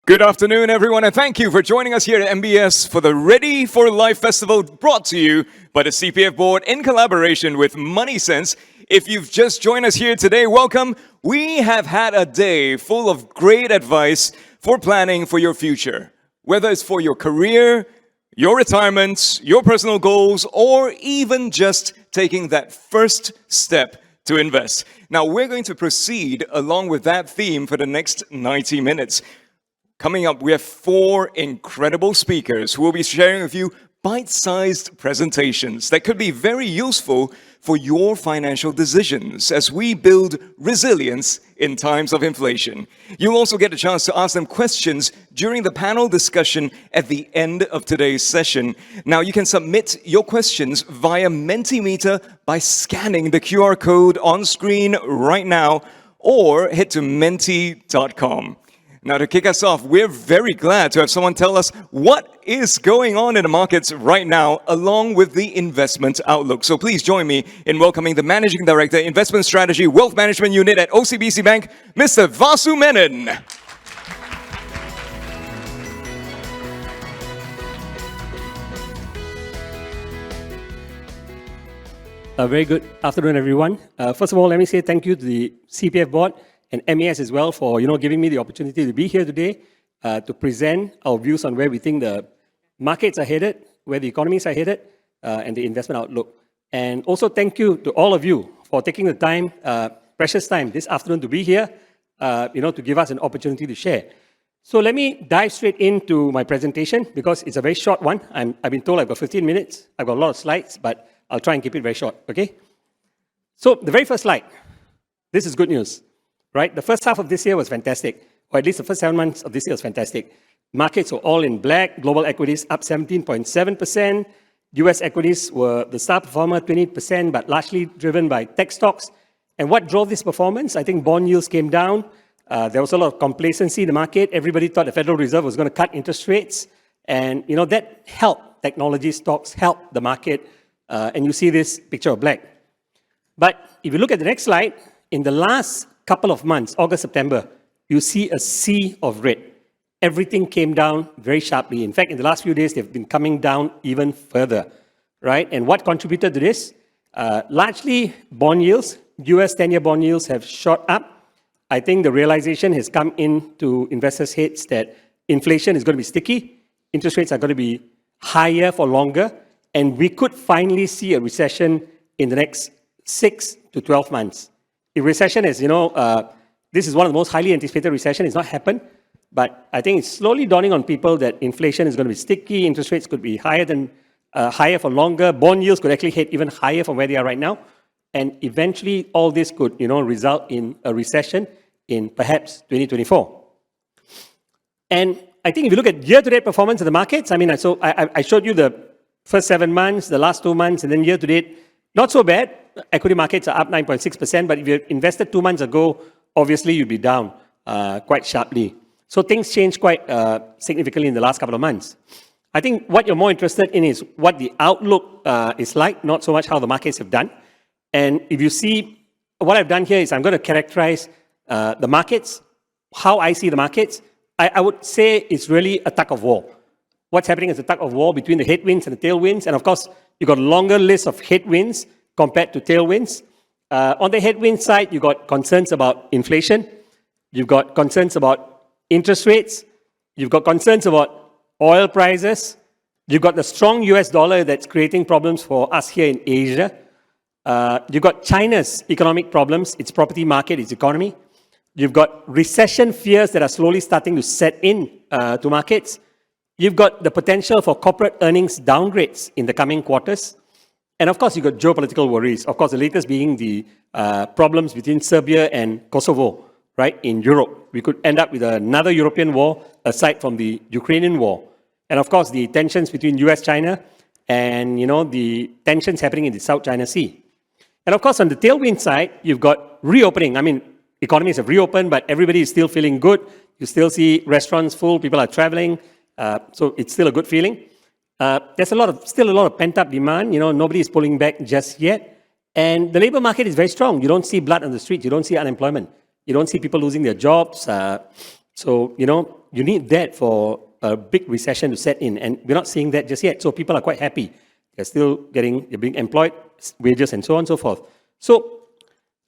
Good afternoon, everyone, and thank you for joining us here at MBS for the Ready for Life Festival, brought to you by the CPF Board in collaboration with Money Sense. If you've just joined us here today, welcome. We have had a day full of great advice for planning for your future, whether it's for your career, your retirement, your personal goals, or even just taking that first step to invest. Now, we're going to proceed along with that theme for the next 90 minutes. Coming up, we have 4 incredible speakers who will be sharing with you bite-sized presentations that could be very useful for your financial decisions as we build resilience in times of inflation. You'll also get a chance to ask them questions during the panel discussion at the end of today's session. Now, you can submit your questions via Mentimeter by scanning the QR code on screen right now, or head to menti.com. Now, to kick us off, we're very glad to have someone tell us what is going on in the markets right now, along with the investment outlook. So please join me in welcoming the Managing Director, Investment Strategy Wealth Management Unit at OCBC Bank, Mr. Vasu Menon. Very good afternoon, everyone. First of all, let me say thank you to the CPF Board and MES as well for giving me the opportunity to be here today to present our views on where we think the markets are headed, where the economies are headed, and the investment outlook. And also thank you to all of you for taking the time, precious time this afternoon to be here, to give us an opportunity to share. So let me dive straight into my presentation because it's a very short one. I've been told I've got 15 minutes. I've got a lot of slides, but I'll try and keep it very short, okay? So the very first slide, this is good news. Right? The first half of this year was fantastic, or at least the first 7 months of this year was fantastic. Markets were all in black. Global equities up 17.7%. US equities were the star performer, 20%, but largely driven by tech stocks. And what drove this performance? I think bond yields came down. There was a lot of complacency in the market. Everybody thought the Federal Reserve was going to cut interest rates. And that helped technology stocks, helped the market. And you see this picture of black. But if you look at the next slide, in the last couple of months, August, September, you see a sea of red. Everything came down very sharply. In fact, in the last few days, they've been coming down even further, right? And what contributed to this? Largely bond yields. US 10-year bond yields have shot up. I think the realization has come into investors' heads that inflation is going to be sticky, interest rates are going to be higher for longer, and we could finally see a recession in the next 6 to 12 months. The recession, as you know, this is one of the most highly anticipated recessions. It's not happened, but I think it's slowly dawning on people that inflation is going to be sticky, interest rates could be higher for longer, bond yields could actually hit even higher from where they are right now, and eventually all this could, result in a recession in perhaps 2024. And I think if you look at year-to-date performance of the markets, I showed you the first 7 months, the last 2 months, and then year-to-date, not so bad. Equity markets are up 9.6%, but if you invested 2 months ago, obviously you'd be down quite sharply. So things changed quite significantly in the last couple of months. I think what you're more interested in is what the outlook is like, not so much how the markets have done. And if you see, what I've done here is I'm going to characterize the markets, how I see the markets. I would say it's really a tug of war. What's happening is a tug of war between the headwinds and the tailwinds. And of course, you've got a longer list of headwinds compared to tailwinds. On the headwind side, you've got concerns about inflation. You've got concerns about interest rates. You've got concerns about oil prices. You've got the strong US dollar that's creating problems for us here in Asia. You've got China's economic problems, its property market, its economy. You've got recession fears that are slowly starting to set in to markets. You've got the potential for corporate earnings downgrades in the coming quarters. And of course, you've got geopolitical worries. Of course, the latest being the problems between Serbia and Kosovo, right, in Europe. We could end up with another European war aside from the Ukrainian war. And of course, the tensions between US, China, and, the tensions happening in the South China Sea. And of course, on the tailwind side, you've got reopening. Economies have reopened, but everybody is still feeling good. You still see restaurants full, people are traveling. So it's still a good feeling. There's still a lot of pent-up demand. Nobody is pulling back just yet. And the labor market is very strong. You don't see blood on the streets. You don't see unemployment. You don't see people losing their jobs. So, you need that for a big recession to set in, and we're not seeing that just yet. So people are quite happy. They're being employed, wages, and so on and so forth. So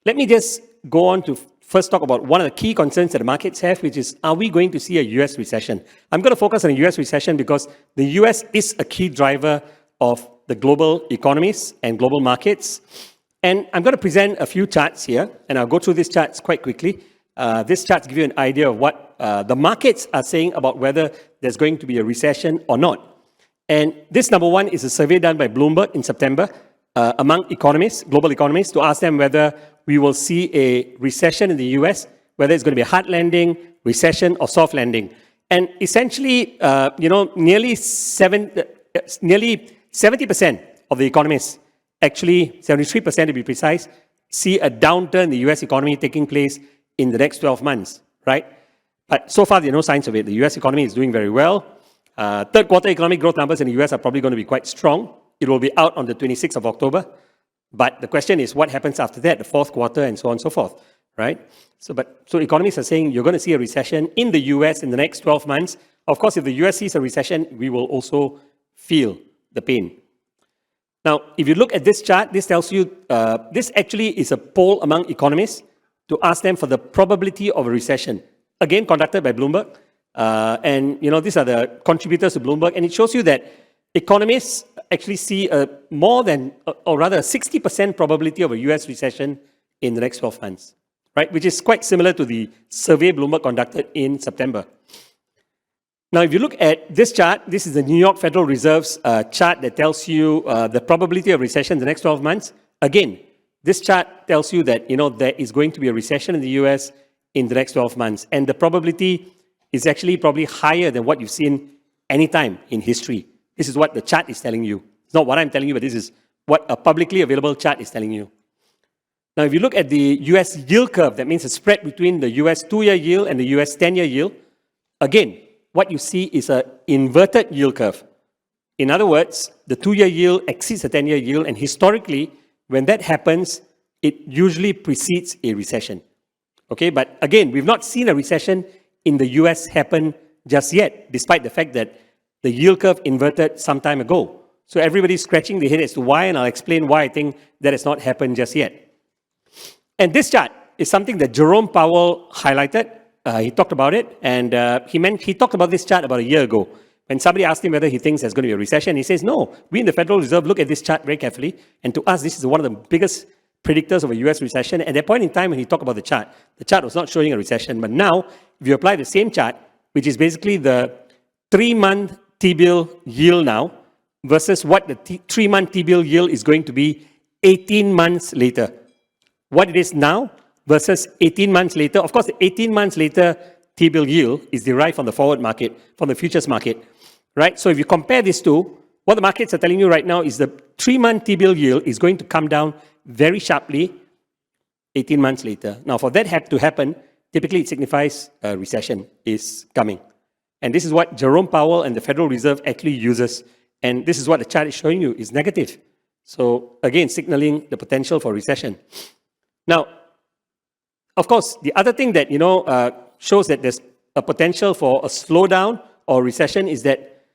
let me just go on to first talk about one of the key concerns that the markets have, which is, are we going to see a US recession? I'm going to focus on the US recession because the US is a key driver of the global economies and global markets. And I'm going to present a few charts here, and I'll go through these charts quite quickly. These charts give you an idea of what the markets are saying about whether there's going to be a recession or not. And this number one is a survey done by Bloomberg in September among economists, global economists, to ask them whether we will see a recession in the US, whether it's going to be a hard landing, recession, or soft landing. And essentially, nearly 70% of the economists, actually 73% to be precise, see a downturn in the US economy taking place in the next 12 months, right? But so far, there are no signs of it. The US economy is doing very well. Third quarter economic growth numbers in the US are probably going to be quite strong. It will be out on the 26th of October. But the question is, what happens after that, the fourth quarter, and so on and so forth, right? So economists are saying you're going to see a recession in the US in the next 12 months. Of course, if the US sees a recession, we will also feel the pain. Now, if you look at this chart, this tells you, this actually is a poll among economists to ask them for the probability of a recession. Again, conducted by Bloomberg. These are the contributors to Bloomberg. And it shows you that economists actually see a more than, or rather a 60% probability of a US recession in the next 12 months, right? Which is quite similar to the survey Bloomberg conducted in September. Now, if you look at this chart, this is the New York Federal Reserve's chart that tells you the probability of recession in the next 12 months. Again, this chart tells you that, there is going to be a recession in the US in the next 12 months. And the probability is actually probably higher than what you've seen any time in history. This is what the chart is telling you. It's not what I'm telling you, but this is what a publicly available chart is telling you. Now, if you look at the US yield curve, that means the spread between the US 2-year yield and the US 10-year yield, again, what you see is an inverted yield curve. In other words, the 2-year yield exceeds the 10-year yield, and historically, when that happens, it usually precedes a recession. Okay, but again, we've not seen a recession in the US happen just yet, despite the fact that the yield curve inverted some time ago. So everybody's scratching their head as to why, and I'll explain why I think that has not happened just yet. And this chart is something that Jerome Powell highlighted. He talked about it, and he talked about this chart about a year ago. When somebody asked him whether he thinks there's going to be a recession, he says, no, we in the Federal Reserve look at this chart very carefully, and to us, this is one of the biggest predictors of a US recession. At that point in time when he talked about the chart was not showing a recession. But now, if you apply the same chart, which is basically the 3-month T-bill yield now, versus what the 3-month T-bill yield is going to be 18 months later. What it is now versus 18 months later. Of course, the 18 months later T-bill yield is derived from the forward market, from the futures market, right? So if you compare these two, what the markets are telling you right now is the 3-month T-bill yield is going to come down very sharply 18 months later. Now, for that to happen, typically it signifies a recession is coming. And this is what Jerome Powell and the Federal Reserve actually uses. And this is what the chart is showing you is negative. So again, signaling the potential for recession. Now, of course, the other thing that shows that there's a potential for a slowdown or recession is that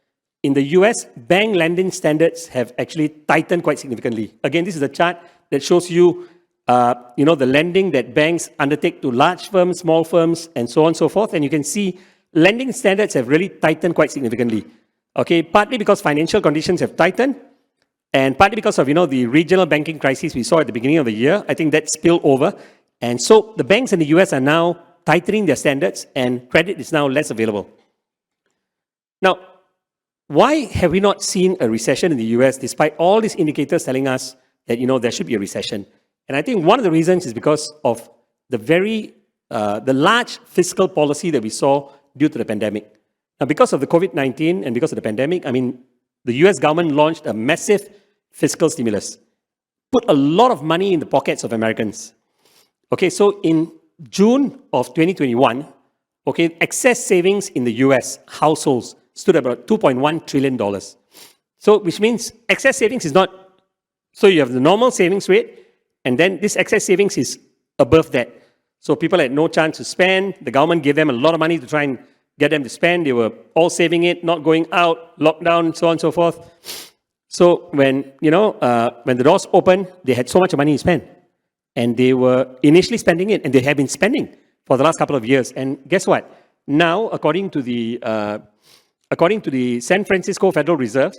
in the US, bank lending standards have actually tightened quite significantly. Again, this is a chart that shows you, the lending that banks undertake to large firms, small firms, and so on and so forth. And you can see lending standards have really tightened quite significantly. Okay, partly because financial conditions have tightened, and partly because of the regional banking crisis we saw at the beginning of the year. I think that spilled over, and so the banks in the US are now tightening their standards, and credit is now less available. Now, why have we not seen a recession in the US despite all these indicators telling us that there should be a recession? And I think one of the reasons is because of the large fiscal policy that we saw due to the pandemic. Now, because of the COVID-19 and because of the pandemic, the US government launched a massive fiscal stimulus, put a lot of money in the pockets of Americans. Okay, so in June of 2021, excess savings in the US households stood at about $2.1 trillion. So, which means excess savings is not, so you have the normal savings rate, and then this excess savings is above that. So people had no chance to spend. The government gave them a lot of money to try and get them to spend. They were all saving it, not going out, lockdown, so on and so forth. So when the doors opened, they had so much money to spend, and they were initially spending it, and they have been spending for the last couple of years. And guess what? Now, according to the San Francisco Federal Reserve,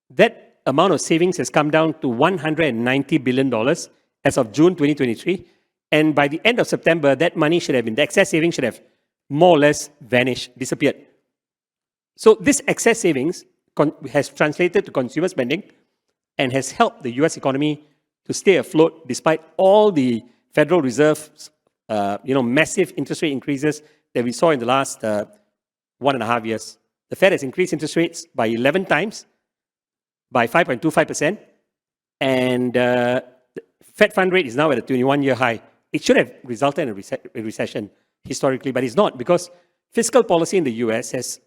that amount of savings has come down to $190 billion as of June 2023. And by the end of September, that money should have been, the excess savings should have more or less vanished, disappeared. So this excess savings has translated to consumer spending and has helped the US economy to stay afloat despite all the Federal Reserve's massive interest rate increases that we saw in the last 1.5 years. The Fed has increased interest rates by 11 times, by 5.25%, and the Fed fund rate is now at a 21-year high. It should have resulted in a recession historically, but it's not, because fiscal policy in the US has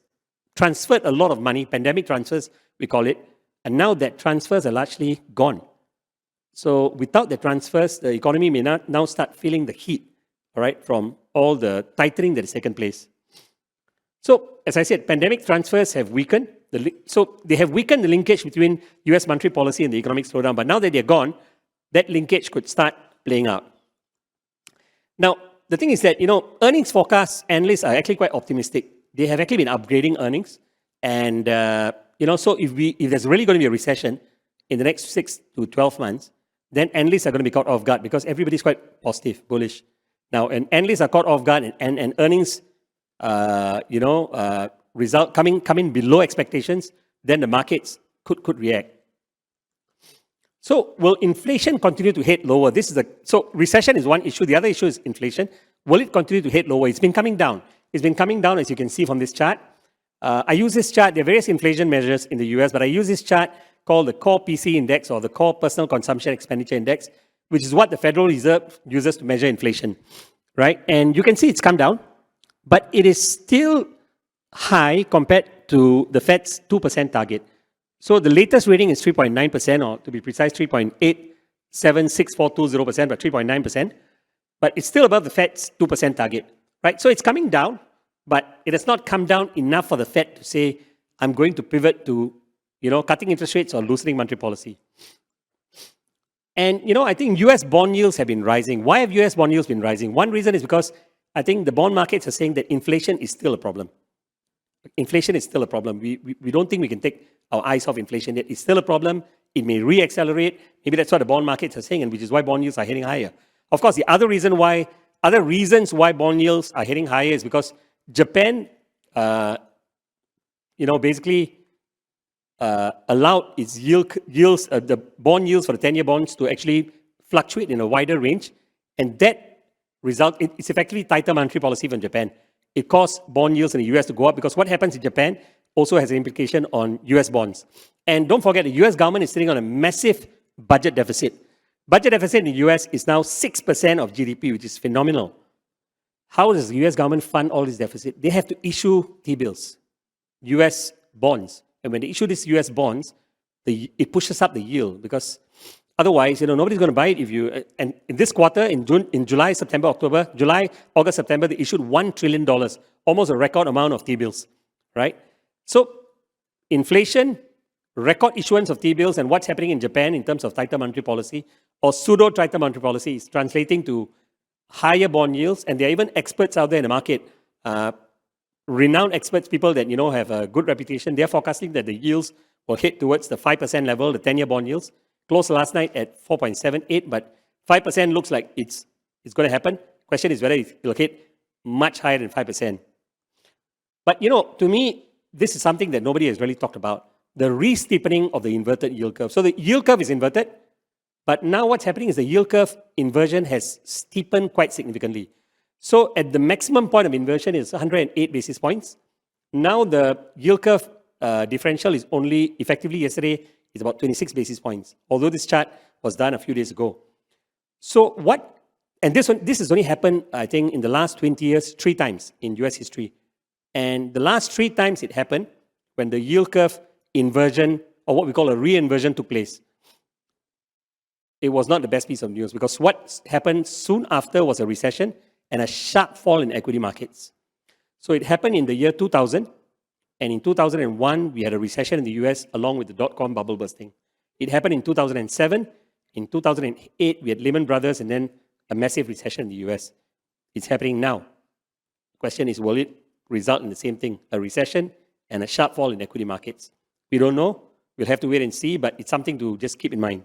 transferred a lot of money, pandemic transfers, we call it, and now that transfers are largely gone. So without the transfers, the economy may not now start feeling the heat, all right, from all the tightening that has taken place. So, as I said, pandemic transfers have weakened. So they have weakened the linkage between US monetary policy and the economic slowdown, but now that they're gone, that linkage could start playing out. Now, the thing is that, earnings forecasts, analysts are actually quite optimistic. They have actually been upgrading earnings. And, so if there's really going to be a recession in the next 6 to 12 months, then analysts are going to be caught off guard because everybody's quite positive, bullish. Now, and analysts are caught off guard and earnings, result coming below expectations, then the markets could react. So will inflation continue to head lower? So recession is one issue. The other issue is inflation. Will it continue to head lower? It's been coming down. It's been coming down, as you can see from this chart. I use this chart. There are various inflation measures in the US, but I use this chart called the Core PC Index, or the Core Personal Consumption Expenditure Index, which is what the Federal Reserve uses to measure inflation, right? And you can see it's come down, but it is still high compared to the Fed's 2% target. So the latest rating is 3.9%, or to be precise, 3.876420%, but 3.9%. But it's still above the Fed's 2% target, right? So it's coming down, but it has not come down enough for the Fed to say, I'm going to pivot to, cutting interest rates or loosening monetary policy. And, I think US bond yields have been rising. Why have US bond yields been rising? One reason is because I think the bond markets are saying that inflation is still a problem. Inflation is still a problem. We don't think we can take our eyes off inflation yet. It's still a problem. It may re-accelerate. Maybe that's what the bond markets are saying, and which is why bond yields are heading higher. Of course, the other reasons why bond yields are heading higher is because Japan, basically allowed its yields, the bond yields for the 10-year bonds to actually fluctuate in a wider range, and that it's effectively tighter monetary policy from Japan. It caused bond yields in the US to go up because what happens in Japan also has an implication on US bonds. And don't forget, the US government is sitting on a massive budget deficit. Budget deficit in the US is now 6% of GDP, which is phenomenal. How does the US government fund all this deficit? They have to issue T-bills, US bonds. And when they issue these US bonds, it pushes up the yield because otherwise, nobody's going to buy it if you... And in this quarter, in July, August, September, they issued $1 trillion, almost a record amount of T-bills, right? So inflation, record issuance of T-bills, and what's happening in Japan in terms of tighter monetary policy or pseudo-tighter monetary policy is translating to higher bond yields. And there are even experts out there in the market, renowned experts, people that have a good reputation. They're forecasting that the yields will hit towards the 5% level, the 10-year bond yields. Closed last night at 4.78, but 5% looks like it's going to happen. Question is whether it'll hit much higher than 5%. But, to me, this is something that nobody has really talked about, the re-steepening of the inverted yield curve. So the yield curve is inverted, but now what's happening is the yield curve inversion has steepened quite significantly. So at the maximum point of inversion is 108 basis points. Now the yield curve differential is only effectively yesterday is about 26 basis points, although this chart was done a few days ago. So this has only happened, I think, in the last 20 years, 3 times in US history. And the last 3 times it happened when the yield curve inversion, or what we call a re-inversion, took place. It was not the best piece of news because what happened soon after was a recession and a sharp fall in equity markets. So it happened in the year 2000, and in 2001, we had a recession in the US along with the dot-com bubble bursting. It happened in 2007. In 2008, we had Lehman Brothers and then a massive recession in the US. It's happening now. The question is, will it result in the same thing, a recession and a sharp fall in equity markets? We don't know. We'll have to wait and see, but it's something to just keep in mind.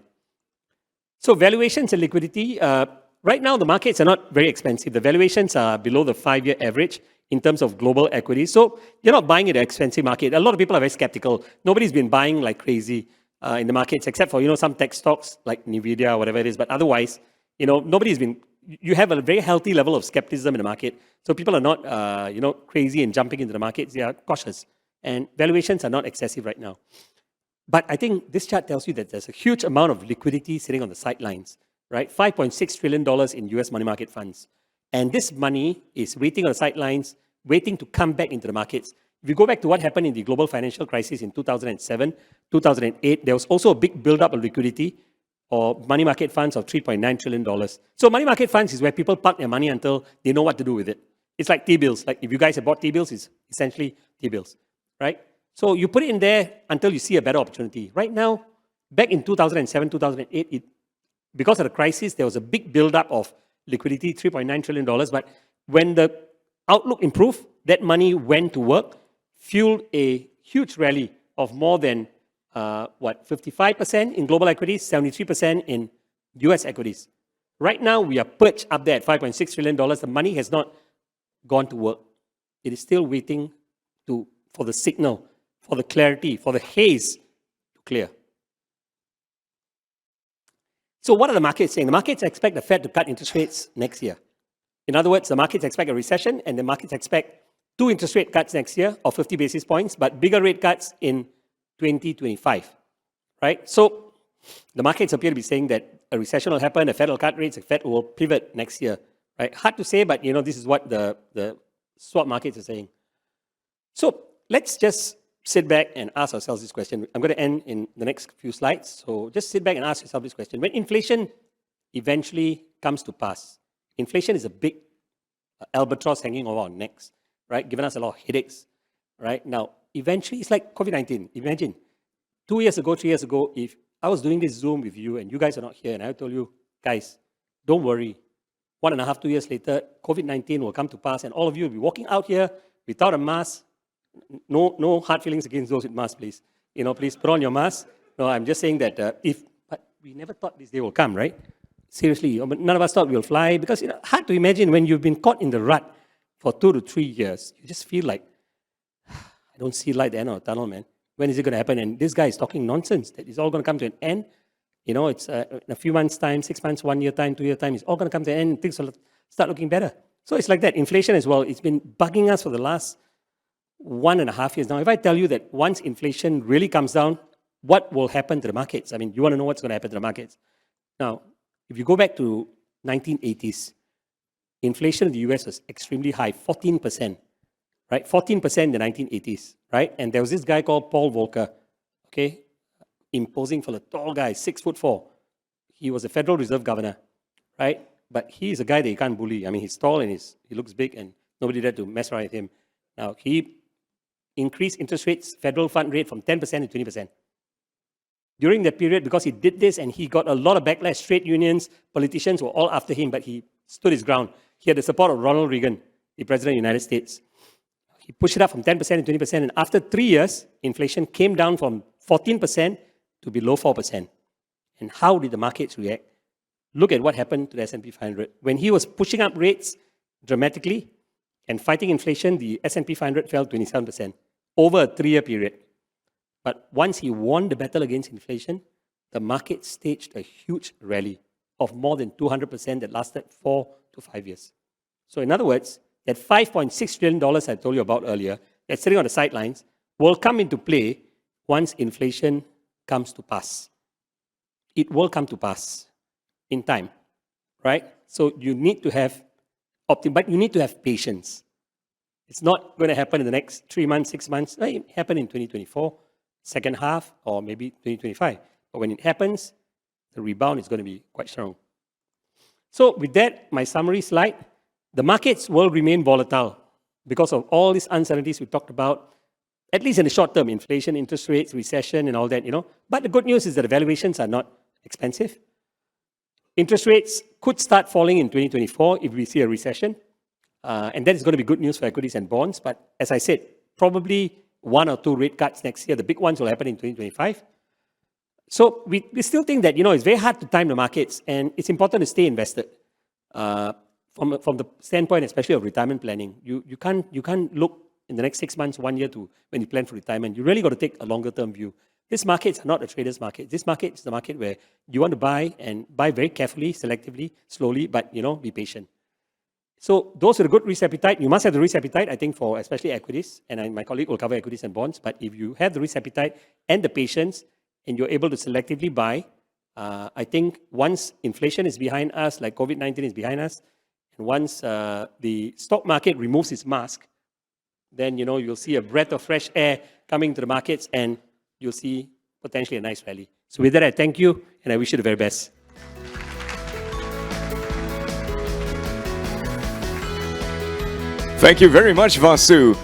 So valuations and liquidity. Right now, the markets are not very expensive. The valuations are below the 5-year average in terms of global equities. So you're not buying in an expensive market. A lot of people are very skeptical. Nobody's been buying like crazy in the markets, except for some tech stocks like Nvidia or whatever it is. But otherwise, nobody's been. You have a very healthy level of skepticism in the market. So people are not, crazy and jumping into the markets. They are cautious, and valuations are not excessive right now. But I think this chart tells you that there's a huge amount of liquidity sitting on the sidelines, right? $5.6 trillion in US money market funds. And this money is waiting on the sidelines, waiting to come back into the markets. If you go back to what happened in the global financial crisis in 2007, 2008, there was also a big buildup of liquidity or money market funds of $3.9 trillion. So money market funds is where people park their money until they know what to do with it. It's like T-bills. Like if you guys have bought T-bills, it's essentially T-bills, right? So you put it in there until you see a better opportunity. Right now, back in 2007, 2008, because of the crisis, there was a big buildup of liquidity, $3.9 trillion. But when the outlook improved, that money went to work, fueled a huge rally of more than 55% in global equities, 73% in US equities. Right now, we are perched up there at $5.6 trillion. The money has not gone to work. It is still waiting for the signal, for the clarity, for the haze to clear. So what are the markets saying? The markets expect the Fed to cut interest rates next year. In other words, the markets expect a recession, and the markets expect 2 interest rate cuts next year of 50 basis points, but bigger rate cuts in 2025, right? So the markets appear to be saying that a recession will happen, the Fed will cut rates, the Fed will pivot next year, right? Hard to say, but this is what the swap markets are saying. So let's just sit back and ask ourselves this question. I'm going to end in the next few slides. So just sit back and ask yourself this question. When inflation eventually comes to pass, inflation is a big albatross hanging over our necks, right? Giving us a lot of headaches, right? Now, eventually, it's like COVID-19. Imagine 2 years ago, 3 years ago, if I was doing this Zoom with you and you guys are not here and I told you, guys, don't worry. 1.5, 2 years later, COVID-19 will come to pass and all of you will be walking out here without a mask. No hard feelings against those with masks, please. Please put on your mask. No, I'm just saying that but we never thought this day will come, right? Seriously, none of us thought we'll fly because hard to imagine when you've been caught in the rut for 2 to 3 years. You just feel like, I don't see light at the end of the tunnel, man. When is it going to happen? And this guy is talking nonsense that it's all going to come to an end. It's in a few months' time, 6 months, 1 year time, 2 year time. It's all going to come to an end and things will start looking better. So it's like that. Inflation as well. It's been bugging us for the last 1.5 years now. If I tell you that once inflation really comes down, what will happen to the markets? I mean, you want to know what's going to happen to the markets. Now, if you go back to 1980s, inflation in the US was extremely high, 14%, right? 14% in the 1980s, right? And there was this guy called Paul Volcker, okay? Imposing for the tall guy, 6'4". He was a Federal Reserve governor, right? But he's a guy that you can't bully. I mean, he's tall and he looks big and nobody dared to mess around with him. Now, he increased interest rates, federal fund rate from 10% to 20%. During that period, because he did this and he got a lot of backlash, trade unions, politicians were all after him, but he stood his ground. He had the support of Ronald Reagan, the President of the United States. He pushed it up from 10% to 20%, and after 3 years, inflation came down from 14% to below 4%. And how did the markets react? Look at what happened to the S&P 500. When he was pushing up rates dramatically and fighting inflation, the S&P 500 fell 27% over a 3-year period. But once he won the battle against inflation, the market staged a huge rally of more than 200% that lasted 4 to 5 years. So in other words, that $5.6 trillion I told you about earlier, that's sitting on the sidelines, will come into play once inflation comes to pass. It will come to pass in time, right? So you need to have but you need to have patience. It's not going to happen in the next 3 months, 6 months. It might happen in 2024, second half, or maybe 2025. But when it happens, the rebound is going to be quite strong. So with that, my summary slide, the markets will remain volatile. because of all these uncertainties we talked about, at least in the short term, inflation, interest rates, recession, and all that, But the good news is that the valuations are not expensive. Interest rates could start falling in 2024 if we see a recession. And that is going to be good news for equities and bonds. But as I said, probably 1 or 2 rate cuts next year. The big ones will happen in 2025. So we still think that, it's very hard to time the markets. And it's important to stay invested. From the standpoint, especially of retirement planning, you can't look in the next 6 months, 1 year to when you plan for retirement. You really got to take a longer term view. This market is not a trader's market. This market is the market where you want to buy and buy very carefully, selectively, slowly, but be patient. So those are the good risk appetite. You must have the risk appetite, I think, for especially equities. And my colleague will cover equities and bonds. But if you have the risk appetite and the patience, and you're able to selectively buy, I think once inflation is behind us, like COVID-19 is behind us, and once the stock market removes its mask, then you'll see a breath of fresh air coming to the markets, and you'll see potentially a nice rally. So with that, I thank you, and I wish you the very best. Thank you very much, Vasu.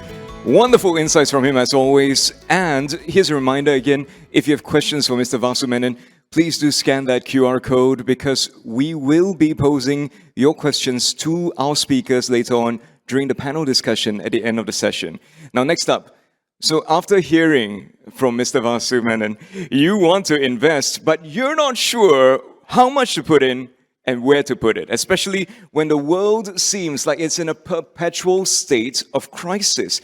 Wonderful insights from him as always. And here's a reminder again, if you have questions for Mr. Vasu Menon, please do scan that QR code because we will be posing your questions to our speakers later on during the panel discussion at the end of the session. Now, next up, so after hearing from Mr. Vasu Menon, you want to invest, but you're not sure how much to put in and where to put it, especially when the world seems like it's in a perpetual state of crisis.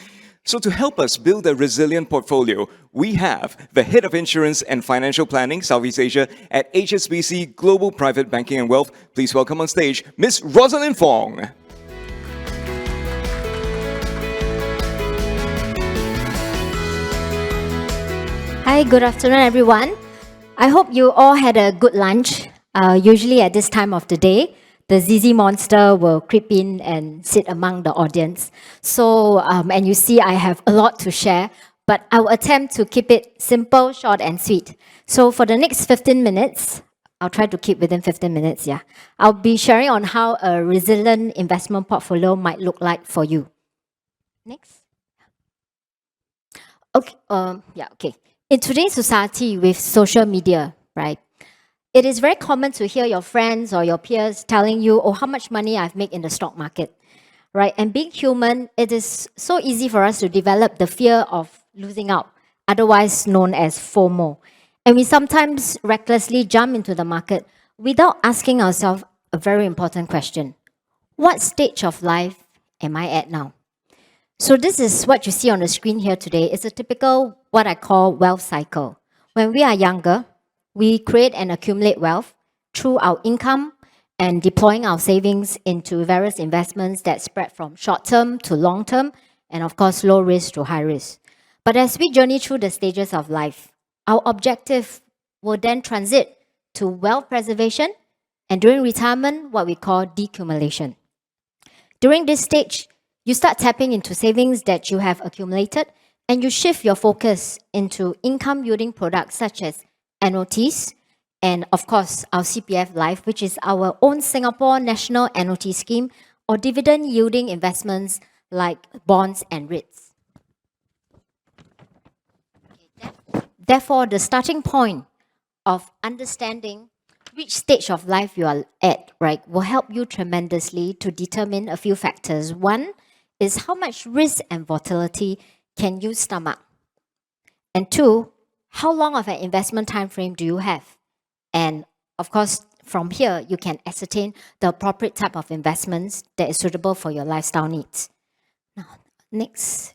So to help us build a resilient portfolio, we have the Head of Insurance and Financial Planning, Southeast Asia at HSBC Global Private Banking and Wealth. Please welcome on stage, Ms. Roseline Fong. Hi, good afternoon, everyone. I hope you all had a good lunch. Usually at this time of the day, the ZZ monster will creep in and sit among the audience. So, and you see I have a lot to share, but I will attempt to keep it simple, short, and sweet. So for the next 15 minutes, I'll try to keep within 15 minutes, yeah. I'll be sharing on how a resilient investment portfolio might look like for you. Next. Okay, okay. In today's society with social media, right, it is very common to hear your friends or your peers telling you, oh, how much money I've made in the stock market, right? And being human, it is so easy for us to develop the fear of losing out, otherwise known as FOMO. And we sometimes recklessly jump into the market without asking ourselves a very important question. What stage of life am I at now? So this is what you see on the screen here today. It's a typical, what I call wealth cycle. When we are younger, we create and accumulate wealth through our income and deploying our savings into various investments that spread from short-term to long-term, and of course, low risk to high risk. But as we journey through the stages of life, our objective will then transit to wealth preservation, and during retirement, what we call decumulation. During this stage, you start tapping into savings that you have accumulated, and you shift your focus into income-yielding products such as annuities, and of course, our CPF Life, which is our own Singapore National Annuity Scheme, or dividend-yielding investments like bonds and REITs. Therefore, the starting point of understanding which stage of life you are at, right, will help you tremendously to determine a few factors. One is how much risk and volatility can you stomach? And two, how long of an investment time frame do you have? And of course, from here, you can ascertain the appropriate type of investments that is suitable for your lifestyle needs. Now, next.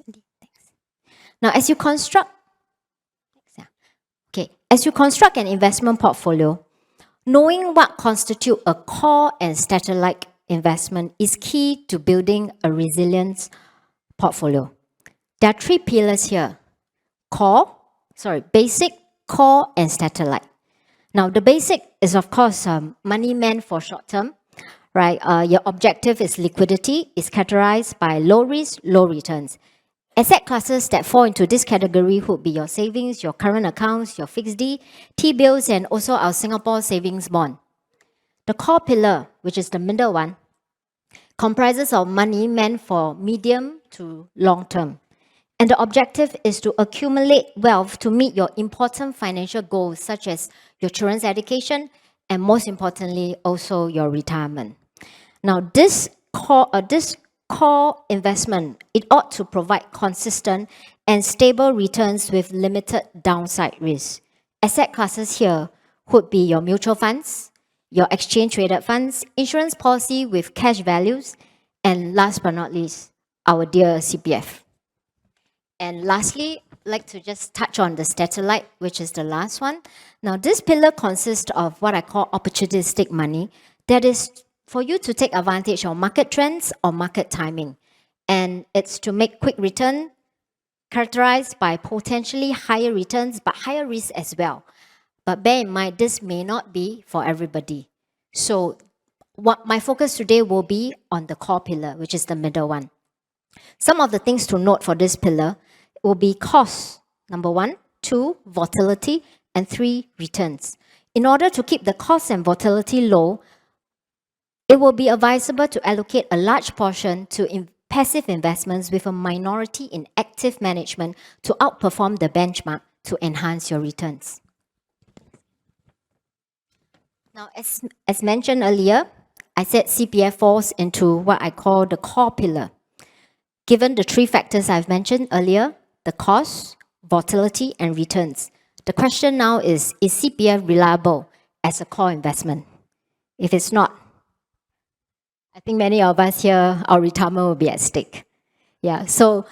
Now, as you construct an investment portfolio, knowing what constitutes a core and stature-like investment is key to building a resilient portfolio. There are 3 pillars here: basic, core, and stature-like. Now, the basic is, of course, money meant for short term, right? Your objective is liquidity, is categorized by low risk, low returns. Asset classes that fall into this category would be your savings, your current accounts, your fixed D, T-bills, and also our Singapore savings bond. The core pillar, which is the middle one, comprises of money meant for medium to long term. And the objective is to accumulate wealth to meet your important financial goals, such as your children's education, and most importantly, also your retirement. Now, this core investment, it ought to provide consistent and stable returns with limited downside risk. Asset classes here would be your mutual funds, your exchange-traded funds, insurance policy with cash values, and last but not least, our dear CPF. And lastly, I'd like to just touch on the satellite, which is the last one. Now, this pillar consists of what I call opportunistic money. That is for you to take advantage of market trends or market timing. And it's to make quick return, characterized by potentially higher returns, but higher risk as well. But bear in mind, this may not be for everybody. So what my focus today will be on the core pillar, which is the middle one. Some of the things to note for this pillar will be cost, number 1, 2, volatility, and 3, returns. In order to keep the cost and volatility low, it will be advisable to allocate a large portion to passive investments with a minority in active management to outperform the benchmark to enhance your returns. Now, as mentioned earlier, I said CPF falls into what I call the core pillar. Given the 3 factors I've mentioned earlier, the cost, volatility, and returns, the question now is CPF reliable as a core investment? If it's not, I think many of us here, our retirement will be at stake. Yeah, so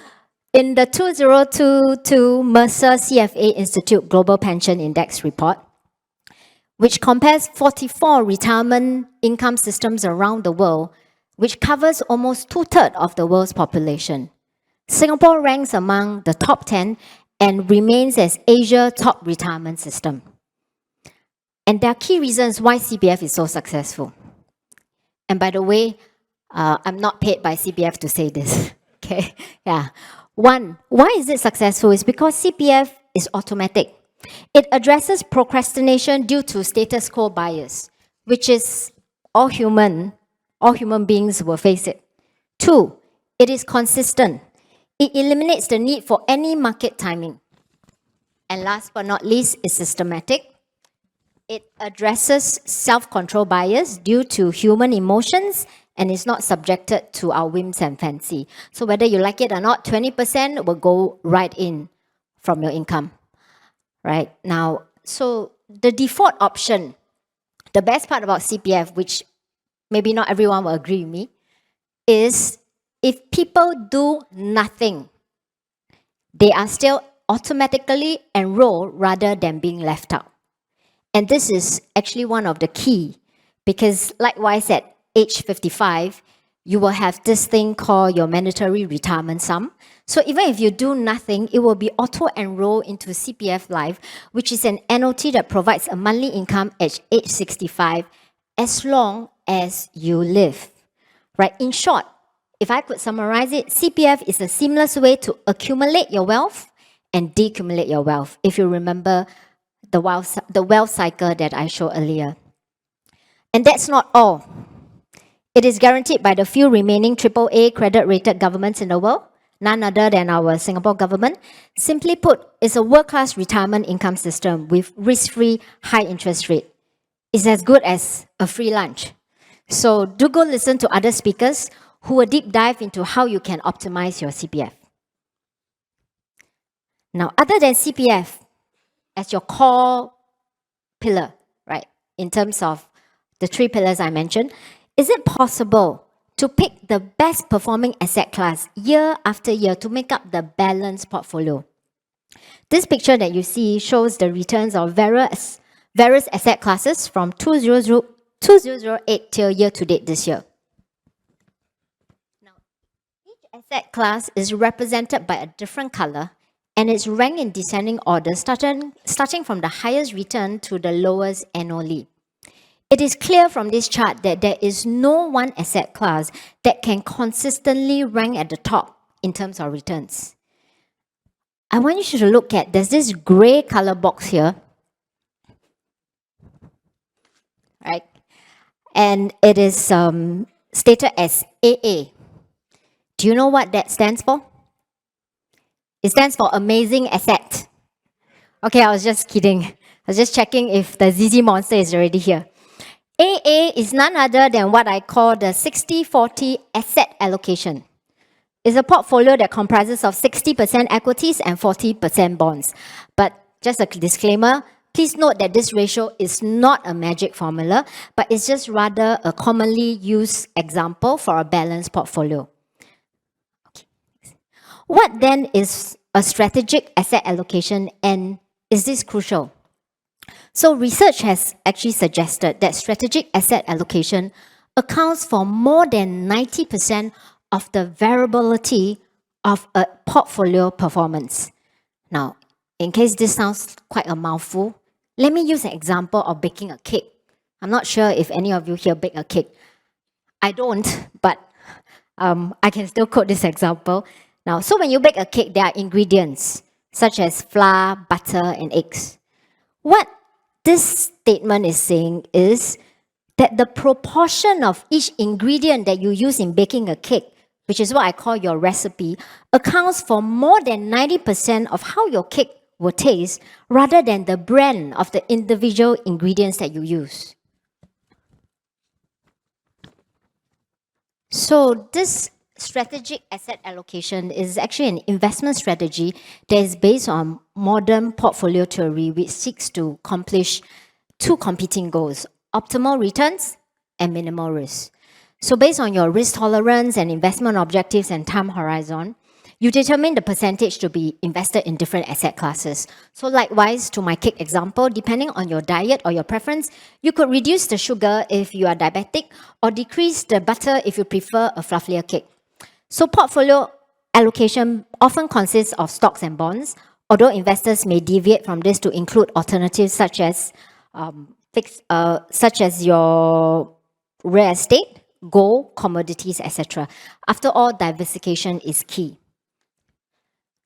in the 2022 Mercer CFA Institute Global Pension Index report, which compares 44 retirement income systems around the world, which covers almost 2/3 of the world's population, Singapore ranks among the top 10 and remains as Asia's top retirement system. And there are key reasons why CPF is so successful. And by the way, I'm not paid by CPF to say this. Okay, yeah. 1, why is it successful? It's because CPF is automatic. It addresses procrastination due to status quo bias, which is all human beings will face it. 2, it is consistent. It eliminates the need for any market timing. And last but not least, it's systematic. It addresses self-control bias due to human emotions and is not subjected to our whims and fancy. So whether you like it or not, 20% will go right in from your income. Right now, so the default option, the best part about CPF, which maybe not everyone will agree with me, is if people do nothing, they are still automatically enrolled rather than being left out. And this is actually one of the key, because likewise at age 55, you will have this thing called your mandatory retirement sum. So even if you do nothing, it will be auto-enrolled into CPF Life, which is an annuity that provides a monthly income at age 65 as long as you live. Right? In short, if I could summarize it, CPF is a seamless way to accumulate your wealth and decumulate your wealth, if you remember the wealth cycle that I showed earlier. And that's not all. It is guaranteed by the few remaining AAA credit-rated governments in the world, none other than our Singapore government. Simply put, it's a world-class retirement income system with risk-free, high interest rate. It's as good as a free lunch. So do go listen to other speakers who will deep dive into how you can optimize your CPF. Now, other than CPF as your core pillar, right, in terms of the 3 pillars I mentioned, is it possible to pick the best performing asset class year after year to make up the balanced portfolio? This picture that you see shows the returns of various asset classes from 2008 till year to date this year. Now, each asset class is represented by a different color and it's ranked in descending order, starting from the highest return to the lowest annually. It is clear from this chart that there is no one asset class that can consistently rank at the top in terms of returns. I want you to look at, there's this gray color box here, right? And it is stated as AA. Do you know what that stands for? It stands for amazing asset. Okay, I was just kidding. I was just checking if the ZZ monster is already here. AA is none other than what I call the 60-40 asset allocation. It's a portfolio that comprises of 60% equities and 40% bonds. But just a disclaimer, please note that this ratio is not a magic formula, but it's just rather a commonly used example for a balanced portfolio. Okay. What then is a strategic asset allocation, and is this crucial? So research has actually suggested that strategic asset allocation accounts for more than 90% of the variability of a portfolio performance. Now, in case this sounds quite a mouthful, let me use an example of baking a cake. I'm not sure if any of you here bake a cake. I don't, but I can still quote this example. Now, so when you bake a cake, there are ingredients such as flour, butter, and eggs. What this statement is saying is that the proportion of each ingredient that you use in baking a cake, which is what I call your recipe, accounts for more than 90% of how your cake will taste, rather than the brand of the individual ingredients that you use. So this strategic asset allocation is actually an investment strategy that is based on modern portfolio theory, which seeks to accomplish two competing goals: optimal returns and minimal risk. So based on your risk tolerance and investment objectives and time horizon, you determine the percentage to be invested in different asset classes. So likewise, to my cake example, depending on your diet or your preference, you could reduce the sugar if you are diabetic or decrease the butter if you prefer a fluffier cake. So portfolio allocation often consists of stocks and bonds, although investors may deviate from this to include alternatives such as your real estate, gold, commodities, etc. After all, diversification is key.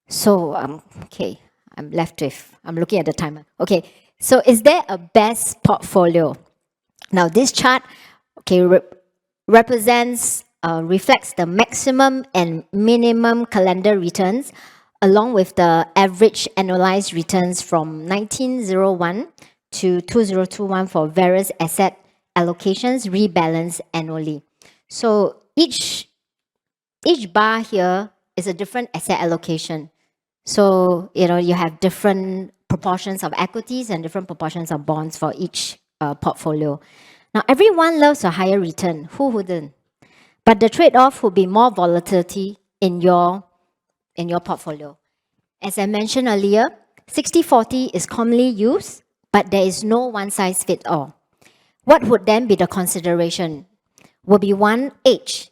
So, okay, I'm looking at the timer. Okay, so is there a best portfolio? Now, this chart, okay, reflects the maximum and minimum calendar returns, along with the average annualized returns from 1901 to 2021 for various asset allocations rebalanced annually. So each bar here is a different asset allocation. So, you have different proportions of equities and different proportions of bonds for each portfolio. Now, everyone loves a higher return. Who wouldn't? But the trade-off would be more volatility in your portfolio. As I mentioned earlier, 60-40 is commonly used, but there is no one-size-fits-all. What would then be the consideration? Would be one, age.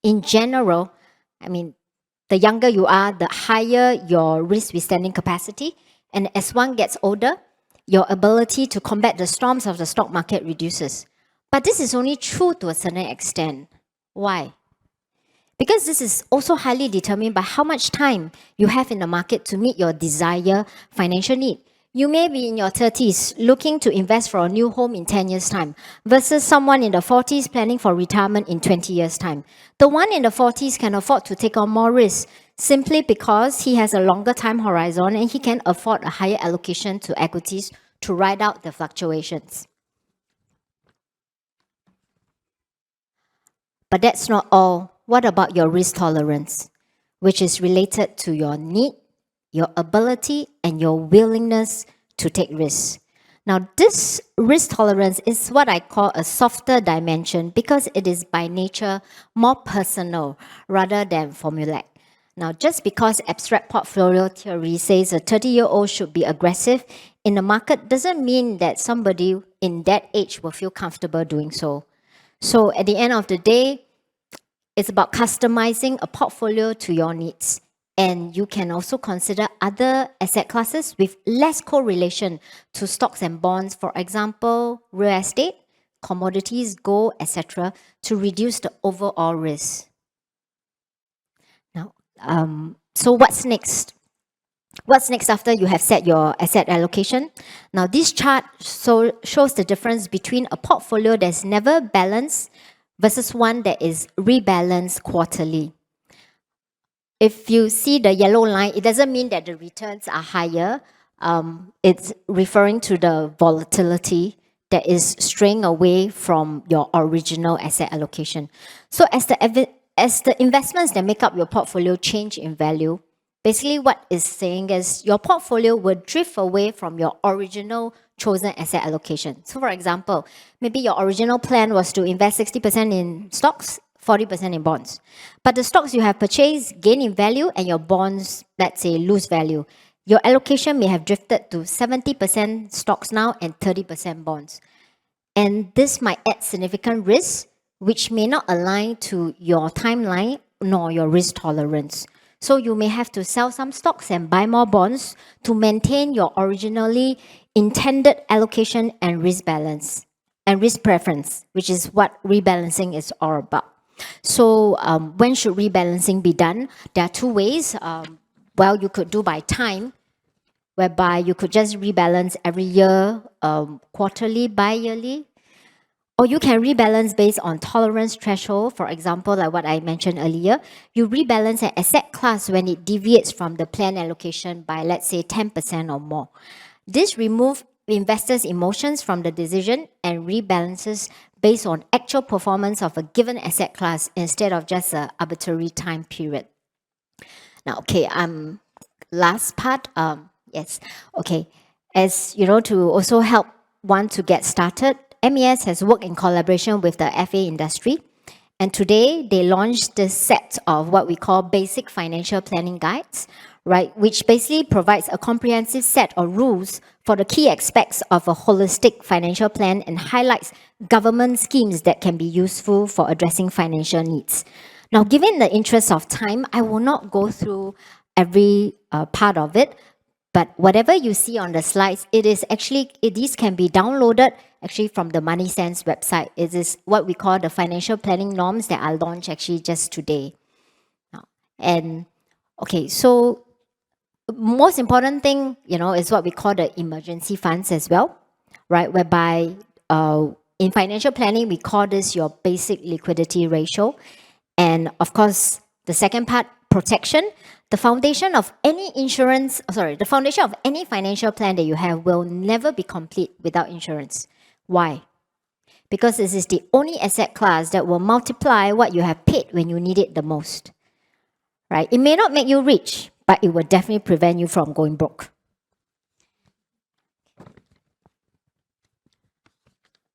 In general, the younger you are, the higher your risk withstanding capacity. And as one gets older, your ability to combat the storms of the stock market reduces. But this is only true to a certain extent. Why? Because this is also highly determined by how much time you have in the market to meet your desired financial need. You may be in your 30s looking to invest for a new home in 10 years' time versus someone in the 40s planning for retirement in 20 years' time. The one in the 40s can afford to take on more risk simply because he has a longer time horizon and he can afford a higher allocation to equities to ride out the fluctuations. But that's not all. What about your risk tolerance, which is related to your need, your ability, and your willingness to take risks? Now, this risk tolerance is what I call a softer dimension because it is by nature more personal rather than formulaic. Now, just because abstract portfolio theory says a 30-year-old should be aggressive in the market doesn't mean that somebody in that age will feel comfortable doing so. So at the end of the day, it's about customizing a portfolio to your needs. And you can also consider other asset classes with less correlation to stocks and bonds, for example, real estate, commodities, gold, etc., to reduce the overall risk. Now, so what's next? What's next after you have set your asset allocation? Now, this chart shows the difference between a portfolio that's never balanced versus one that is rebalanced quarterly. If you see the yellow line, it doesn't mean that the returns are higher. It's referring to the volatility that is straying away from your original asset allocation. So as the investments that make up your portfolio change in value, basically what it's saying is your portfolio will drift away from your original chosen asset allocation. So for example, maybe your original plan was to invest 60% in stocks, 40% in bonds. But the stocks you have purchased gain in value and your bonds, let's say, lose value. Your allocation may have drifted to 70% stocks now and 30% bonds. And this might add significant risk, which may not align to your timeline nor your risk tolerance. So you may have to sell some stocks and buy more bonds to maintain your originally intended allocation and risk balance and risk preference, which is what rebalancing is all about. So when should rebalancing be done? There are two ways. Well, you could do by time, whereby you could just rebalance every year, quarterly, bi-yearly. Or you can rebalance based on tolerance threshold. For example, like what I mentioned earlier, you rebalance an asset class when it deviates from the planned allocation by, let's say, 10% or more. This removes investors' emotions from the decision and rebalances based on actual performance of a given asset class instead of just an arbitrary time period. Now, okay, last part, yes, okay. As you know, to also help one to get started, MES has worked in collaboration with the FA industry, and today they launched this set of what we call basic financial planning guides, right, which basically provides a comprehensive set of rules for the key aspects of a holistic financial plan and highlights government schemes that can be useful for addressing financial needs. Now, given the interest of time, I will not go through every part of it, but whatever you see on the slides, these can be downloaded actually from the Money Sense website. It is what we call the financial planning norms that are launched actually just today. And okay, so most important thing, is what we call the emergency funds as well, right? Whereby in financial planning, we call this your basic liquidity ratio. And of course, the second part, protection. The foundation of any financial plan that you have will never be complete without insurance. Why? Because this is the only asset class that will multiply what you have paid when you need it the most. Right? It may not make you rich, but it will definitely prevent you from going broke.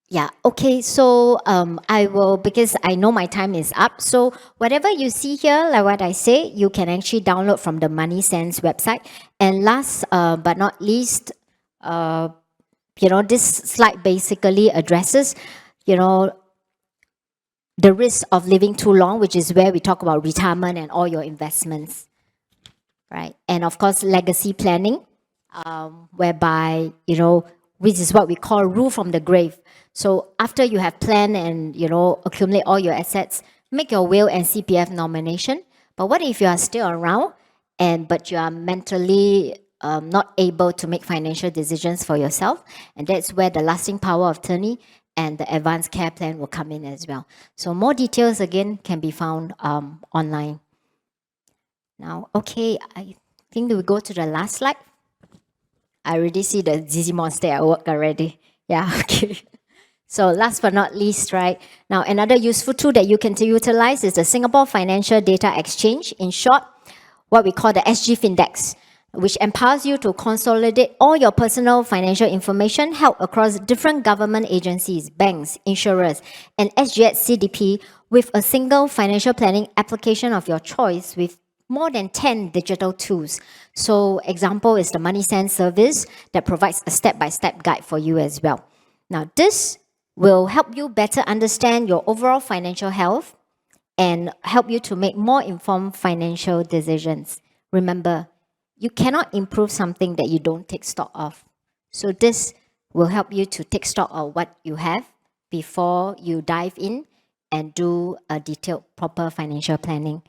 Yeah, okay, so I will, because I know my time is up, so whatever you see here, like what I say, you can actually download from the Money Sense website. And last but not least, this slide basically addresses, the risk of living too long, which is where we talk about retirement and all your investments, right? And of course, legacy planning, whereby, which is what we call rule from the grave. So after you have planned and, accumulate all your assets, make your will and CPF nomination. But what if you are still around but you are mentally not able to make financial decisions for yourself? And that's where the lasting power of attorney and the advanced care plan will come in as well. So more details, again, can be found online. Now, okay, I think we'll go to the last slide. I already see the Zizi monster at work already. Yeah, okay. So last but not least, right, now another useful tool that you can utilize is the Singapore Financial Data Exchange, in short, what we call the SG Findex, which empowers you to consolidate all your personal financial information held across different government agencies, banks, insurers, and SGX CDP with a single financial planning application of your choice with more than 10 digital tools. So example is the Money Sense service that provides a step-by-step guide for you as well. Now this will help you better understand your overall financial health and help you to make more informed financial decisions. Remember, you cannot improve something that you don't take stock of. So this will help you to take stock of what you have before you dive in and do a detailed, proper financial planning.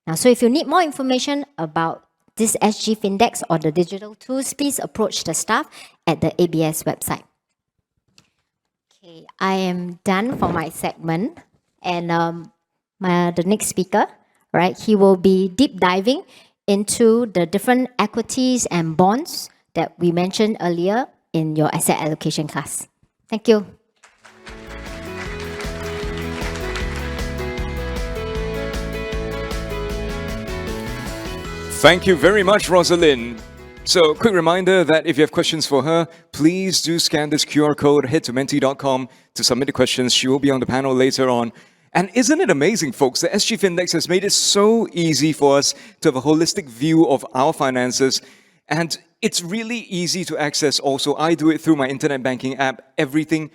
Now, so if you need more information about this SG Findex or the digital tools, please approach the staff at the ABS website. Okay, I am done for my segment. And the next speaker, right, he will be deep diving into the different equities and bonds that we mentioned earlier in your asset allocation class. Thank you. Thank you very much, Roseline. So, quick reminder that if you have questions for her, please do scan this QR code, head to menti.com to submit the questions. She will be on the panel later on. And isn't it amazing, folks, the SG Findex has made it so easy for us to have a holistic view of our finances. And it's really easy to access also. I do it through my internet banking app. Everything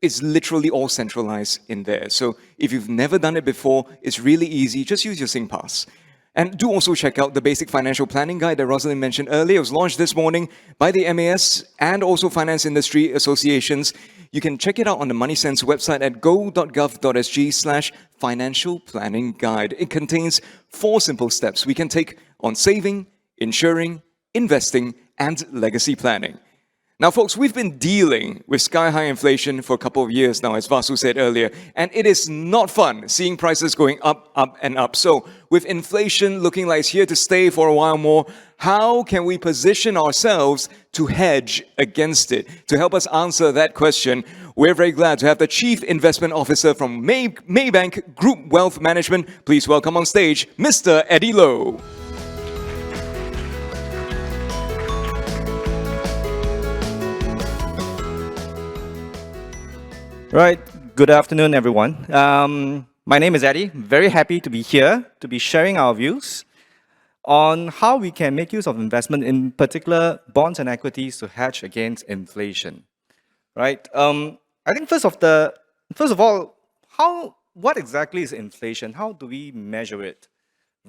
is literally all centralized in there. So if you've never done it before, it's really easy. Just use your SingPass. And do also check out the Basic Financial Planning Guide that Roseline mentioned earlier. It was launched this morning by the MAS and also Finance Industry Associations. You can check it out on the MoneySense website at go.gov.sg/financial planning guide. It contains 4 simple steps we can take on saving, insuring, investing, and legacy planning. Now, folks, we've been dealing with sky-high inflation for a couple of years now, as Vasu said earlier, and it is not fun seeing prices going up, up, and up. So, with inflation looking like it's here to stay for a while more, how can we position ourselves to hedge against it? To help us answer that question, we're very glad to have the Chief Investment Officer from Maybank Group Wealth Management. Please welcome on stage, Mr. Eddy Low. Right, good afternoon, everyone. My name is Eddy. Very happy to be here to be sharing our views on how we can make use of investment, in particular bonds and equities, to hedge against inflation. Right. I think first of all, what exactly is inflation? How do we measure it?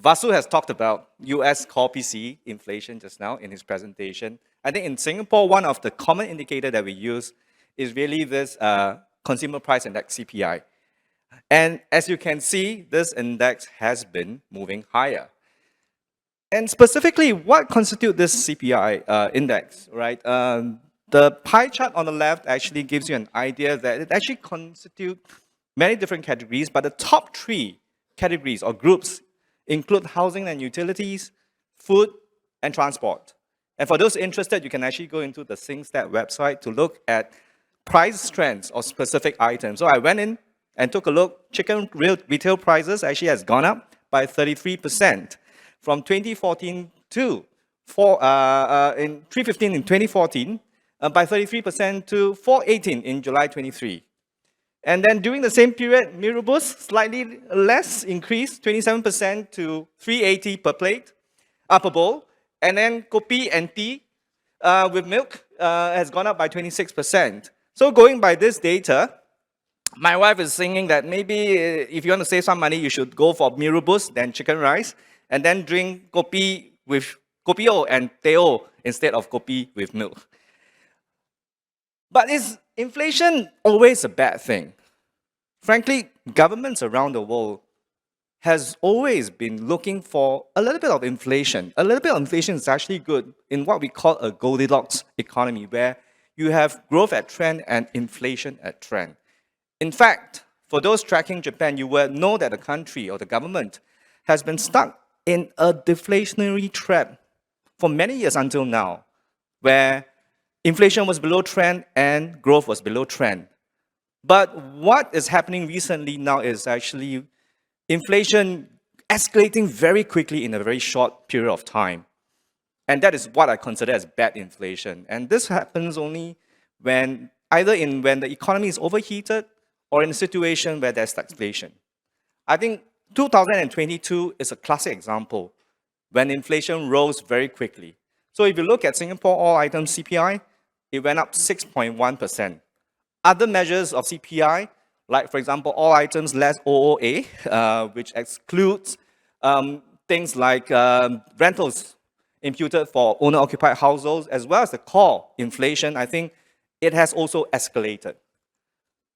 Vasu has talked about US core PCE inflation just now in his presentation. I think in Singapore, one of the common indicators that we use is really this Consumer Price Index, CPI. And as you can see, this index has been moving higher. And specifically, what constitutes this CPI index, right? The pie chart on the left actually gives you an idea that it actually constitutes many different categories, but the top 3 categories or groups include housing and utilities, food, and transport. And for those interested, you can actually go into the SingStat website to look at price trends of specific items. So I went in and took a look. Chicken retail prices actually has gone up by 33% from 2014 to 315 in 2014, by 33% to 418 in July 23. And then during the same period, mee rebus slightly less increase, 27% to 380 per plate, per bowl. And then kopi and tea with milk has gone up by 26%. So going by this data, my wife is thinking that maybe if you want to save some money, you should go for mee rebus, then chicken rice, and then drink kopi with kopio and teo instead of kopi with milk. But is inflation always a bad thing? Frankly, governments around the world has always been looking for a little bit of inflation. A little bit of inflation is actually good in what we call a Goldilocks economy, where you have growth at trend and inflation at trend. In fact, for those tracking Japan, you will know that the country or the government has been stuck in a deflationary trap for many years until now, where inflation was below trend and growth was below trend. But what is happening recently now is actually inflation escalating very quickly in a very short period of time. And that is what I consider as bad inflation. And this happens only when when the economy is overheated or in a situation where there's stagflation. I think 2022 is a classic example when inflation rose very quickly. So if you look at Singapore all items CPI, it went up 6.1%. Other measures of CPI, like for example, all items less OOA, which excludes things like rentals imputed for owner-occupied households, as well as the core inflation, I think it has also escalated.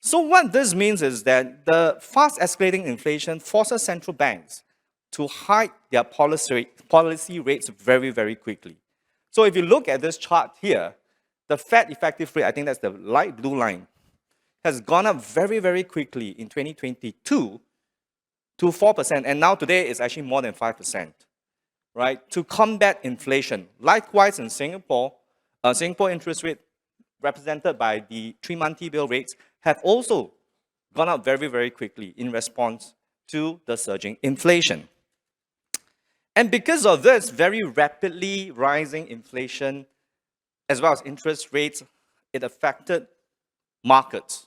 So what this means is that the fast escalating inflation forces central banks to hike their policy rates very, very quickly. So if you look at this chart here, the Fed effective rate, I think that's the light blue line, has gone up very, very quickly in 2022 to 4%, and now today it's actually more than 5%, right? To combat inflation. Likewise in Singapore, Singapore interest rate represented by the 3-month T-bill rates have also gone up very, very quickly in response to the surging inflation. And because of this very rapidly rising inflation, as well as interest rates, it affected markets.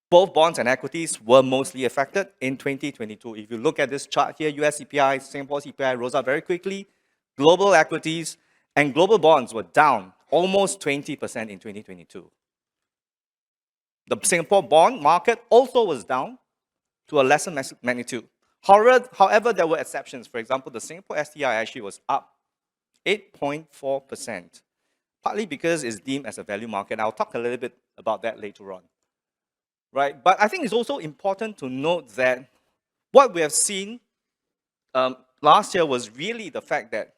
Both bonds and equities were mostly affected in 2022. If you look at this chart here, US CPI, Singapore CPI rose up very quickly. Global equities and global bonds were down almost 20% in 2022. The Singapore bond market also was down to a lesser magnitude. However, there were exceptions. For example, the Singapore STI actually was up 8.4%, partly because it's deemed as a value market. I'll talk a little bit about that later on. Right? But I think it's also important to note that what we have seen last year was really the fact that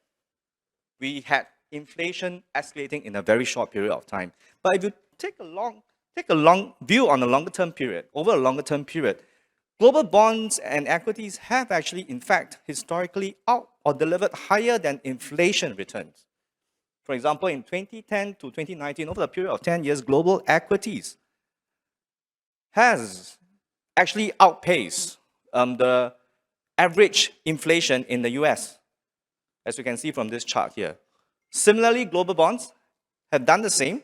we had inflation escalating in a very short period of time. But if you take a long view on a longer term period, over a longer term period, global bonds and equities have actually, in fact, historically out or delivered higher than inflation returns. For example, in 2010 to 2019, over a period of 10 years, global equities has actually outpaced the average inflation in the US, as you can see from this chart here. Similarly, global bonds have done the same,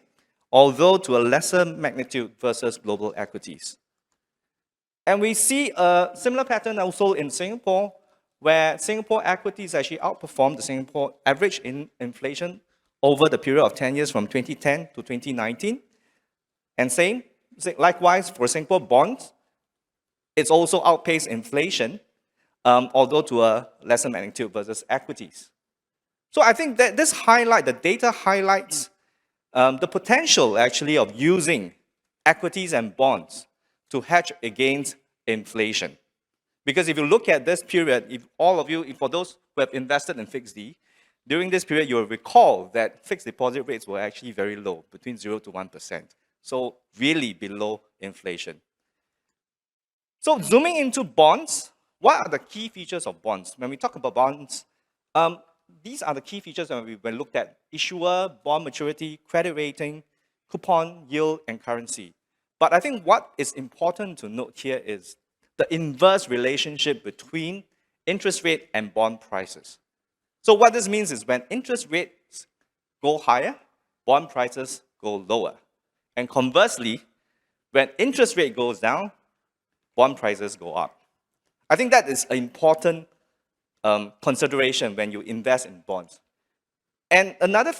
although to a lesser magnitude versus global equities. And we see a similar pattern also in Singapore, where Singapore equities actually outperformed the Singapore average in inflation over the period of 10 years from 2010 to 2019. And likewise for Singapore bonds, it's also outpaced inflation, although to a lesser magnitude versus equities. So I think that the data highlights the potential actually of using equities and bonds to hedge against inflation. Because if you look at this period, for those who have invested in fixed D, during this period, you'll recall that fixed deposit rates were actually very low, between 0 to 1%. So really below inflation. So zooming into bonds, what are the key features of bonds? When we talk about bonds, these are the key features when we looked at issuer, bond maturity, credit rating, coupon, yield, and currency. But I think what is important to note here is the inverse relationship between interest rate and bond prices. So what this means is when interest rates go higher, bond prices go lower. And conversely, when interest rate goes down, bond prices go up. I think that is an important consideration when you invest in bonds. And another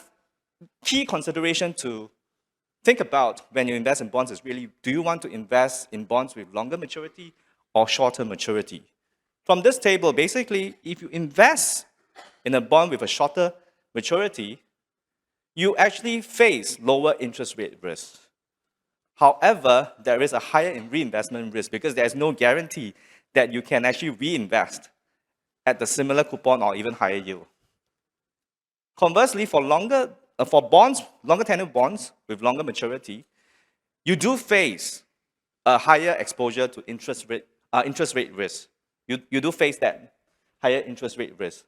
key consideration to think about when you invest in bonds is really, do you want to invest in bonds with longer maturity or shorter maturity? From this table, basically, if you invest in a bond with a shorter maturity, you actually face lower interest rate risk. However, there is a higher reinvestment risk because there is no guarantee that you can actually reinvest at the similar coupon or even higher yield. Conversely, for bonds, longer tenure bonds with longer maturity, you do face a higher exposure to interest rate risk. You do face that higher interest rate risk.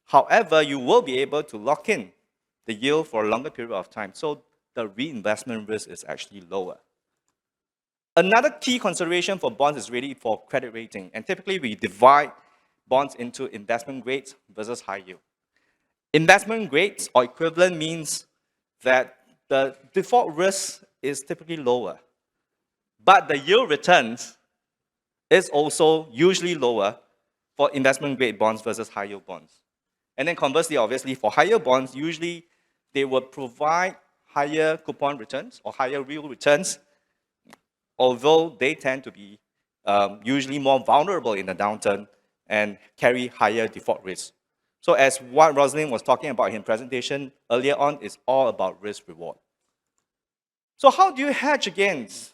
However, you will be able to lock in the yield for a longer period of time, so the reinvestment risk is actually lower. Another key consideration for bonds is really for credit rating, and typically we divide bonds into investment grades versus high yield. Investment grades or equivalent means that the default risk is typically lower, but the yield returns is also usually lower for investment grade bonds versus high yield bonds. And then conversely, obviously, for high yield bonds, usually they will provide higher coupon returns or higher real returns, although they tend to be usually more vulnerable in a downturn and carry higher default risk. So as what Roseline was talking about in presentation earlier on, is all about risk reward. So how do you hedge against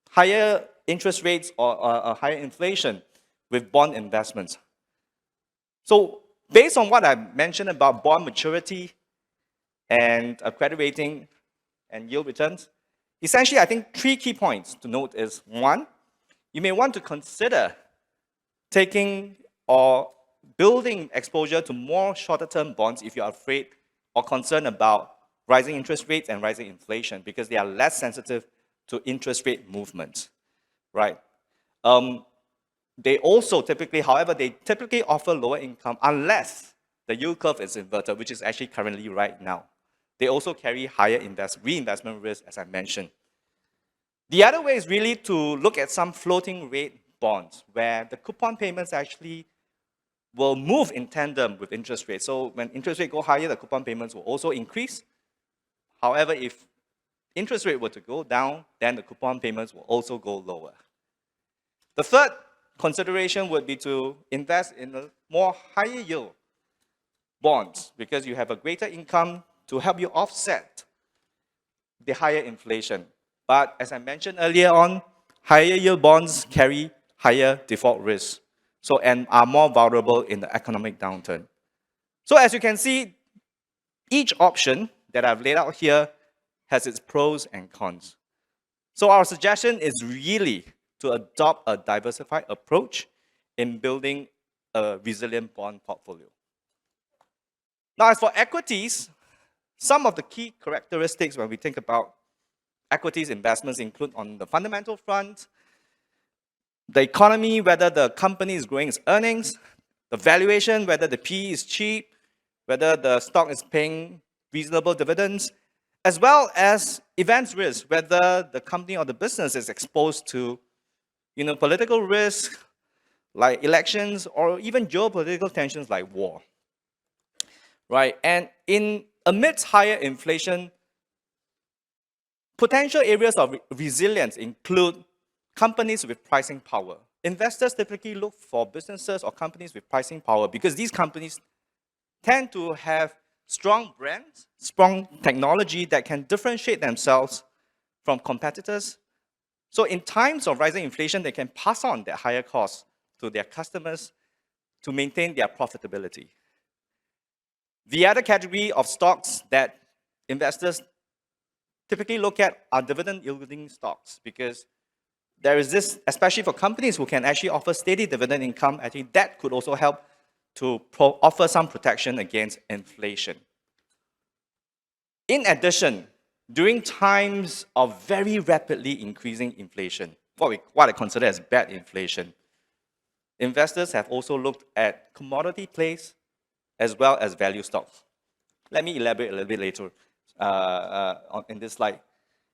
higher interest rates or higher inflation with bond investments? So based on what I mentioned about bond maturity and credit rating and yield returns, Essentially, I think 3 key points to note is, 1, you may want to consider taking or building exposure to more shorter-term bonds if you are afraid or concerned about rising interest rates and rising inflation, because they are less sensitive to interest rate movements, right? They also typically, however, they typically offer lower income unless the yield curve is inverted, which is actually currently right now. They also carry higher reinvestment risk, as I mentioned. The other way is really to look at some floating rate bonds, where the coupon payments actually will move in tandem with interest rates. So when interest rates go higher, the coupon payments will also increase. However, if interest rate were to go down, then the coupon payments will also go lower. The third consideration would be to invest in a more higher yield bonds, because you have a greater income to help you offset the higher inflation. But as I mentioned earlier on, higher yield bonds carry higher default risk, and are more vulnerable in the economic downturn. So as you can see, each option that I've laid out here has its pros and cons. So our suggestion is really to adopt a diversified approach in building a resilient bond portfolio. Now, as for equities, some of the key characteristics when we think about equities investments include, on the fundamental front, the economy, whether the company is growing its earnings, the valuation, whether the PE is cheap, whether the stock is paying reasonable dividends, as well as events risk, whether the company or the business is exposed to political risk like elections, or even geopolitical tensions like war. Right? And amidst higher inflation, potential areas of resilience include companies with pricing power. Investors typically look for businesses or companies with pricing power because these companies tend to have strong brands, strong technology that can differentiate themselves from competitors. So in times of rising inflation, they can pass on their higher costs to their customers to maintain their profitability. The other category of stocks that investors typically look at are dividend-yielding stocks, because there is this, especially for companies who can actually offer steady dividend income, I think that could also help to offer some protection against inflation. In addition, during times of very rapidly increasing inflation, what I consider as bad inflation, investors have also looked at commodity plays as well as value stocks. Let me elaborate a little bit later in this slide.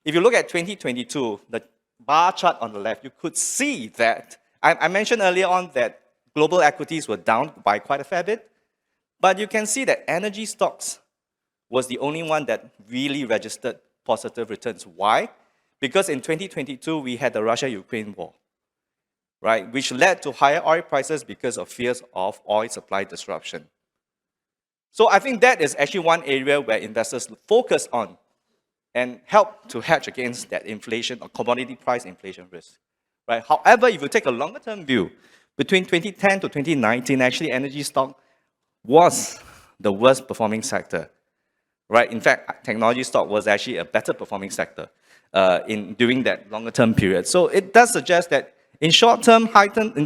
If you look at 2022, the bar chart on the left, you could see that, I mentioned earlier on that global equities were down by quite a fair bit, but you can see that energy stocks was the only one that really registered positive returns. Why? Because in 2022, we had the Russia-Ukraine war, right, which led to higher oil prices because of fears of oil supply disruption. So I think that is actually one area where investors focus on and help to hedge against that inflation or commodity price inflation risk, right? However, if you take a longer term view, between 2010 to 2019, actually energy stock was the worst performing sector, right? In fact, technology stock was actually a better performing sector during that longer term period. So it does suggest that in short term or heightened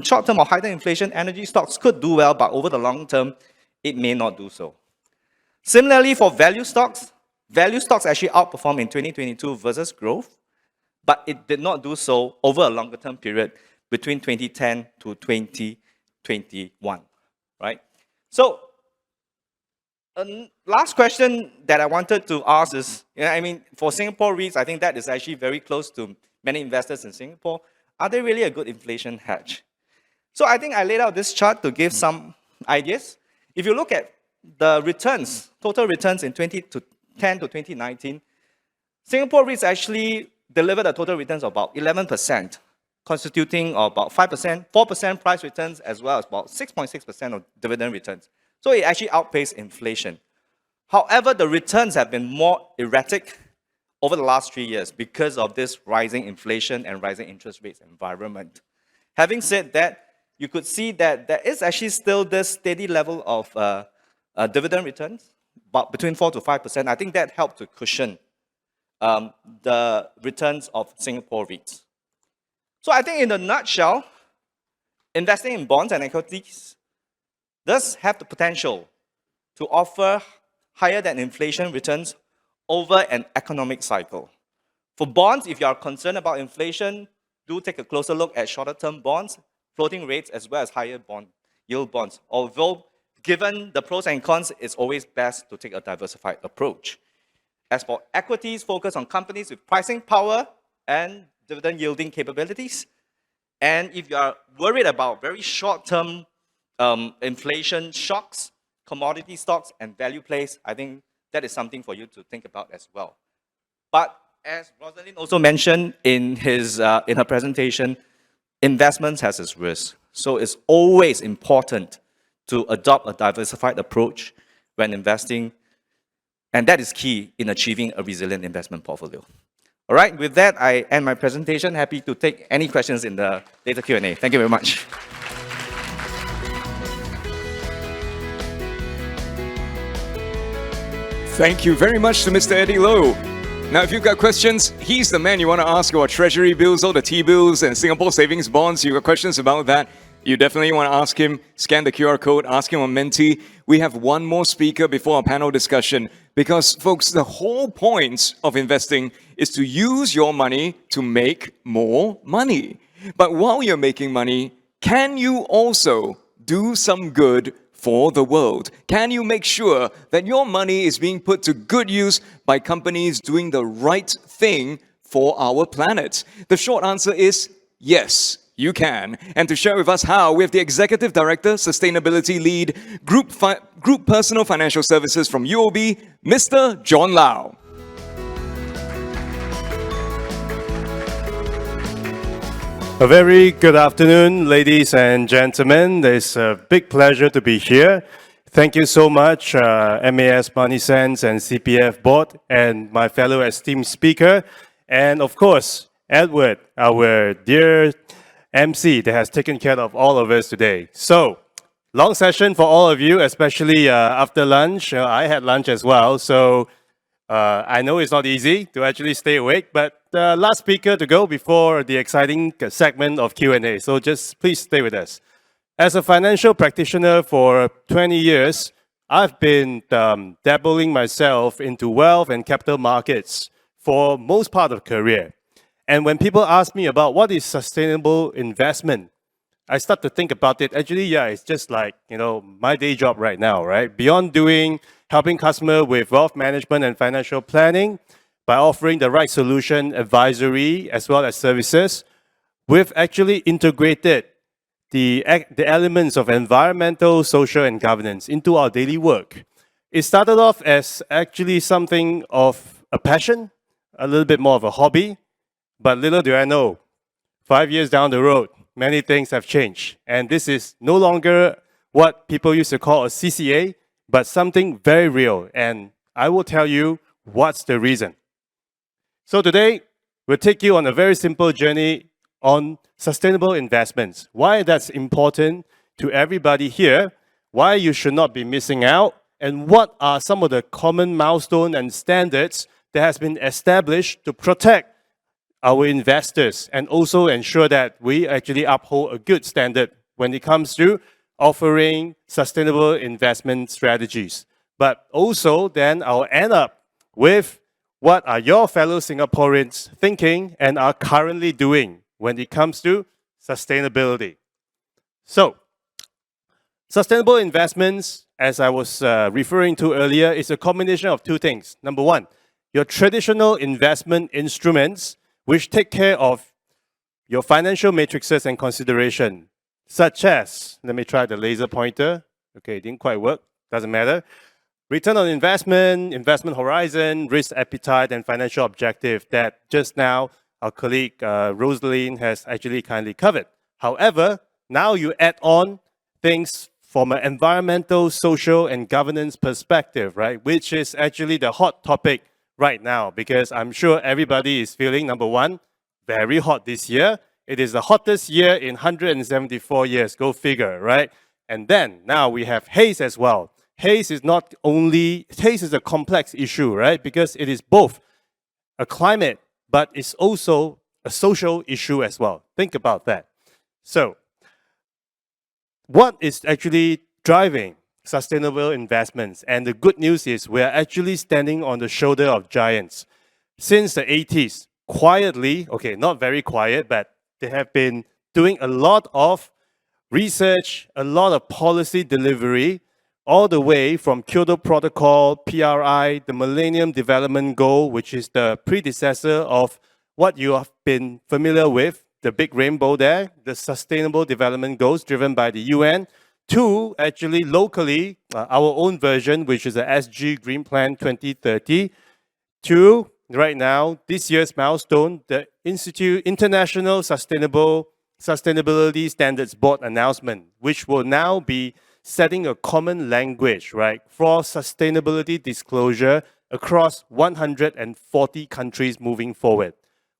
inflation, energy stocks could do well, but over the long term, it may not do so. Similarly, for value stocks actually outperformed in 2022 versus growth, but it did not do so over a longer term period between 2010 to 2021, right? So, last question that I wanted to ask is, for Singapore REITs, I think that is actually very close to many investors in Singapore. Are they really a good inflation hedge? So I think I laid out this chart to give some ideas. If you look at the returns, total returns in 2010 to 2019, Singapore REITs actually delivered a total returns of about 11%, constituting about 4% price returns, as well as about 6.6% of dividend returns. So it actually outpaced inflation. However, the returns have been more erratic over the last 3 years because of this rising inflation and rising interest rates environment. Having said that, you could see that there is actually still this steady level of dividend returns, but between 4 to 5%. I think that helped to cushion the returns of Singapore REITs. So I think in a nutshell, investing in bonds and equities does have the potential to offer higher than inflation returns over an economic cycle. For bonds, if you are concerned about inflation, do take a closer look at shorter term bonds, floating rates, as well as higher yield bonds. Although, given the pros and cons, it's always best to take a diversified approach. As for equities, focus on companies with pricing power and dividend yielding capabilities. And if you are worried about very short-term inflation shocks, commodity stocks, and value plays, I think that is something for you to think about as well. But as Roseline also mentioned in her presentation, investments has its risk. So it's always important to adopt a diversified approach when investing, and that is key in achieving a resilient investment portfolio. All right, with that, I end my presentation. Happy to take any questions in the later Q&A. Thank you very much. Thank you very much to Mr. Eddy Low. Now, if you've got questions, he's the man you want to ask about treasury bills, all the T-bills and Singapore savings bonds. You've got questions about that, you definitely want to ask him. Scan the QR code, ask him on Menti. We have one more speaker before our panel discussion because, folks, the whole point of investing is to use your money to make more money. But while you're making money, can you also do some good for the world? Can you make sure that your money is being put to good use by companies doing the right thing for our planet? The short answer is yes, you can. And to share with us how, we have the Executive Director, Sustainability Lead, Group Personal Financial Services from UOB, Mr. John Lau. A very good afternoon, ladies and gentlemen. It's a big pleasure to be here. Thank you so much, MAS Money Sense and CPF Board, and my fellow esteemed speaker, and of course, Edward, our dear MC that has taken care of all of us today. So, long session for all of you, especially after lunch. I had lunch as well, so I know it's not easy to actually stay awake, but last speaker to go before the exciting segment of Q&A. So just please stay with us. As a financial practitioner for 20 years, I've been dabbling myself into wealth and capital markets for most part of career. And when people ask me about what is sustainable investment, I start to think about it. Actually, yeah, it's just like, my day job right now, right? Beyond helping customers with wealth management and financial planning, by offering the right solution, advisory, as well as services, we've actually integrated the elements of environmental, social, and governance into our daily work. It started off as actually something of a passion, a little bit more of a hobby, but little do I know, 5 years down the road, many things have changed. And this is no longer what people used to call a CCA, but something very real. And I will tell you what's the reason. So today, we'll take you on a very simple journey on sustainable investments. Why that's important to everybody here, why you should not be missing out, and what are some of the common milestones and standards that has been established to protect our investors and also ensure that we actually uphold a good standard when it comes to offering sustainable investment strategies. But also then I'll end up with what are your fellow Singaporeans thinking and are currently doing when it comes to sustainability. So, sustainable investments, as I was referring to earlier, is a combination of two things. Number one, your traditional investment instruments which take care of your financial matrices and consideration, such as, let me try the laser pointer. Okay, it didn't quite work, doesn't matter. Return on investment, investment horizon, risk appetite, and financial objective that just now our colleague Roseline has actually kindly covered. However, now you add on things from an environmental, social, and governance perspective, right? Which is actually the hot topic right now, because I'm sure everybody is feeling, number one, very hot this year. It is the hottest year in 174 years, go figure, right? And then now we have haze as well. Haze is a complex issue, right? Because it is both a climate, but it's also a social issue as well. Think about that. So, what is actually driving sustainable investments? And the good news is we're actually standing on the shoulder of giants. Since the 80s, quietly, okay, not very quiet, but they have been doing a lot of research, a lot of policy delivery, all the way from Kyoto Protocol, PRI, the Millennium Development Goal, which is the predecessor of what you have been familiar with, the big rainbow there, the Sustainable Development Goals driven by the UN, to actually locally, our own version, which is the SG Green Plan 2030, to right now, this year's milestone, the International Sustainability Standards Board announcement, which will now be setting a common language, right, for sustainability disclosure across 140 countries moving forward.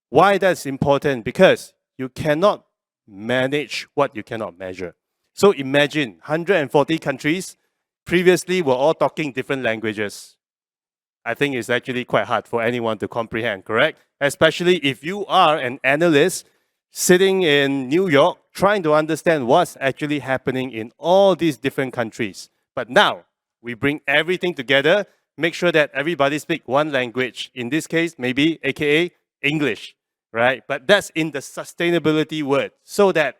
Why that's important? Because you cannot manage what you cannot measure. So imagine 140 countries previously were all talking different languages. I think it's actually quite hard for anyone to comprehend, correct? Especially if you are an analyst sitting in New York trying to understand what's actually happening in all these different countries. But now, we bring everything together, make sure that everybody speaks one language. In this case, maybe AKA English, right? But that's in the sustainability word, so that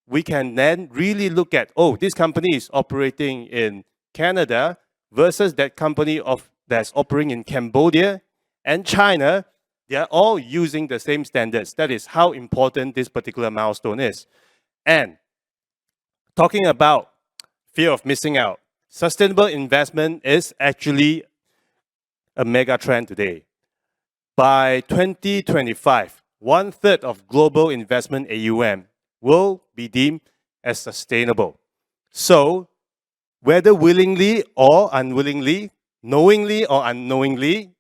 we can then really look at, oh, this company is operating in Canada versus that company that's operating in Cambodia and China. They are all using the same standards. That is how important this particular milestone is. And talking about fear of missing out, sustainable investment is actually a mega trend today. By 2025, 1/3 of global investment AUM will be deemed as sustainable. So, whether willingly or unwillingly, knowingly or unknowingly,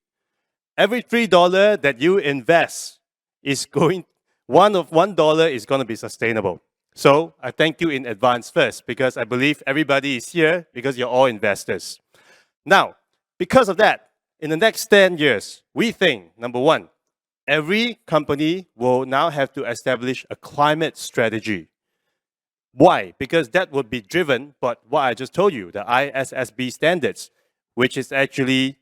every $3 that you invest is going, $1 is going to be sustainable. So I thank you in advance first, because I believe everybody is here because you're all investors. Now, because of that, in the next 10 years, we think, number one, every company will now have to establish a climate strategy. Why? Because that would be driven by what I just told you, the ISSB standards, which is actually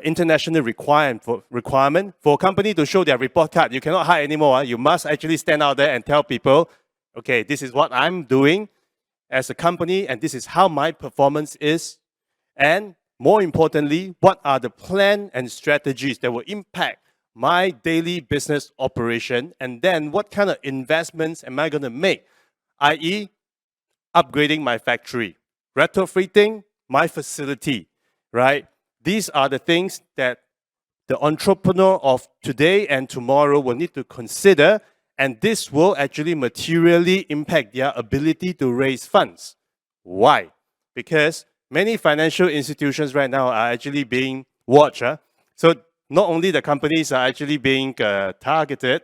international requirement for a company to show their report card. You cannot hide anymore. You must actually stand out there and tell people, okay, this is what I'm doing as a company, and this is how my performance is. And more importantly, what are the plan and strategies that will impact my daily business operation? And then what kind of investments am I going to make? I.e., upgrading my factory, retrofitting my facility, right? These are the things that the entrepreneur of today and tomorrow will need to consider, and this will actually materially impact their ability to raise funds. Why? Because many financial institutions right now are actually being watched. So not only the companies are actually being targeted,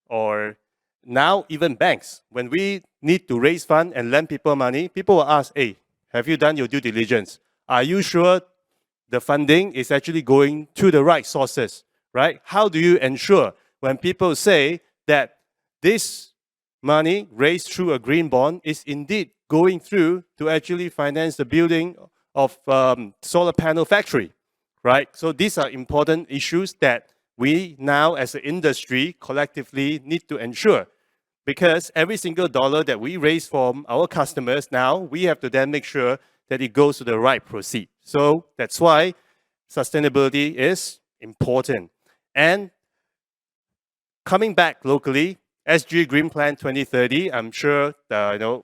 or now even banks. When we need to raise funds and lend people money, people will ask, hey, have you done your due diligence? Are you sure the funding is actually going to the right sources, right? How do you ensure when people say that this money raised through a green bond is indeed going through to actually finance the building of solar panel factory, right? So these are important issues that we now as an industry collectively need to ensure, because every single dollar that we raise from our customers now, we have to then make sure that it goes to the right proceed. So that's why sustainability is important. And coming back locally, SG Green Plan 2030, I'm sure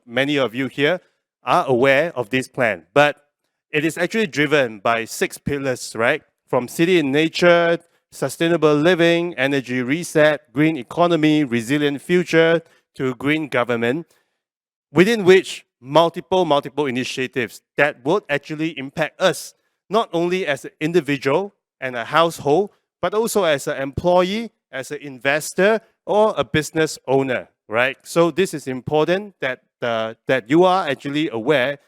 many of you here are aware of this plan, but it is actually driven by 6 pillars, right? From city and nature, sustainable living, energy reset, green economy, resilient future, to green government, within which multiple initiatives that would actually impact us, not only as an individual and a household, but also as an employee, as an investor, or a business owner, right? So this is important that you are actually aware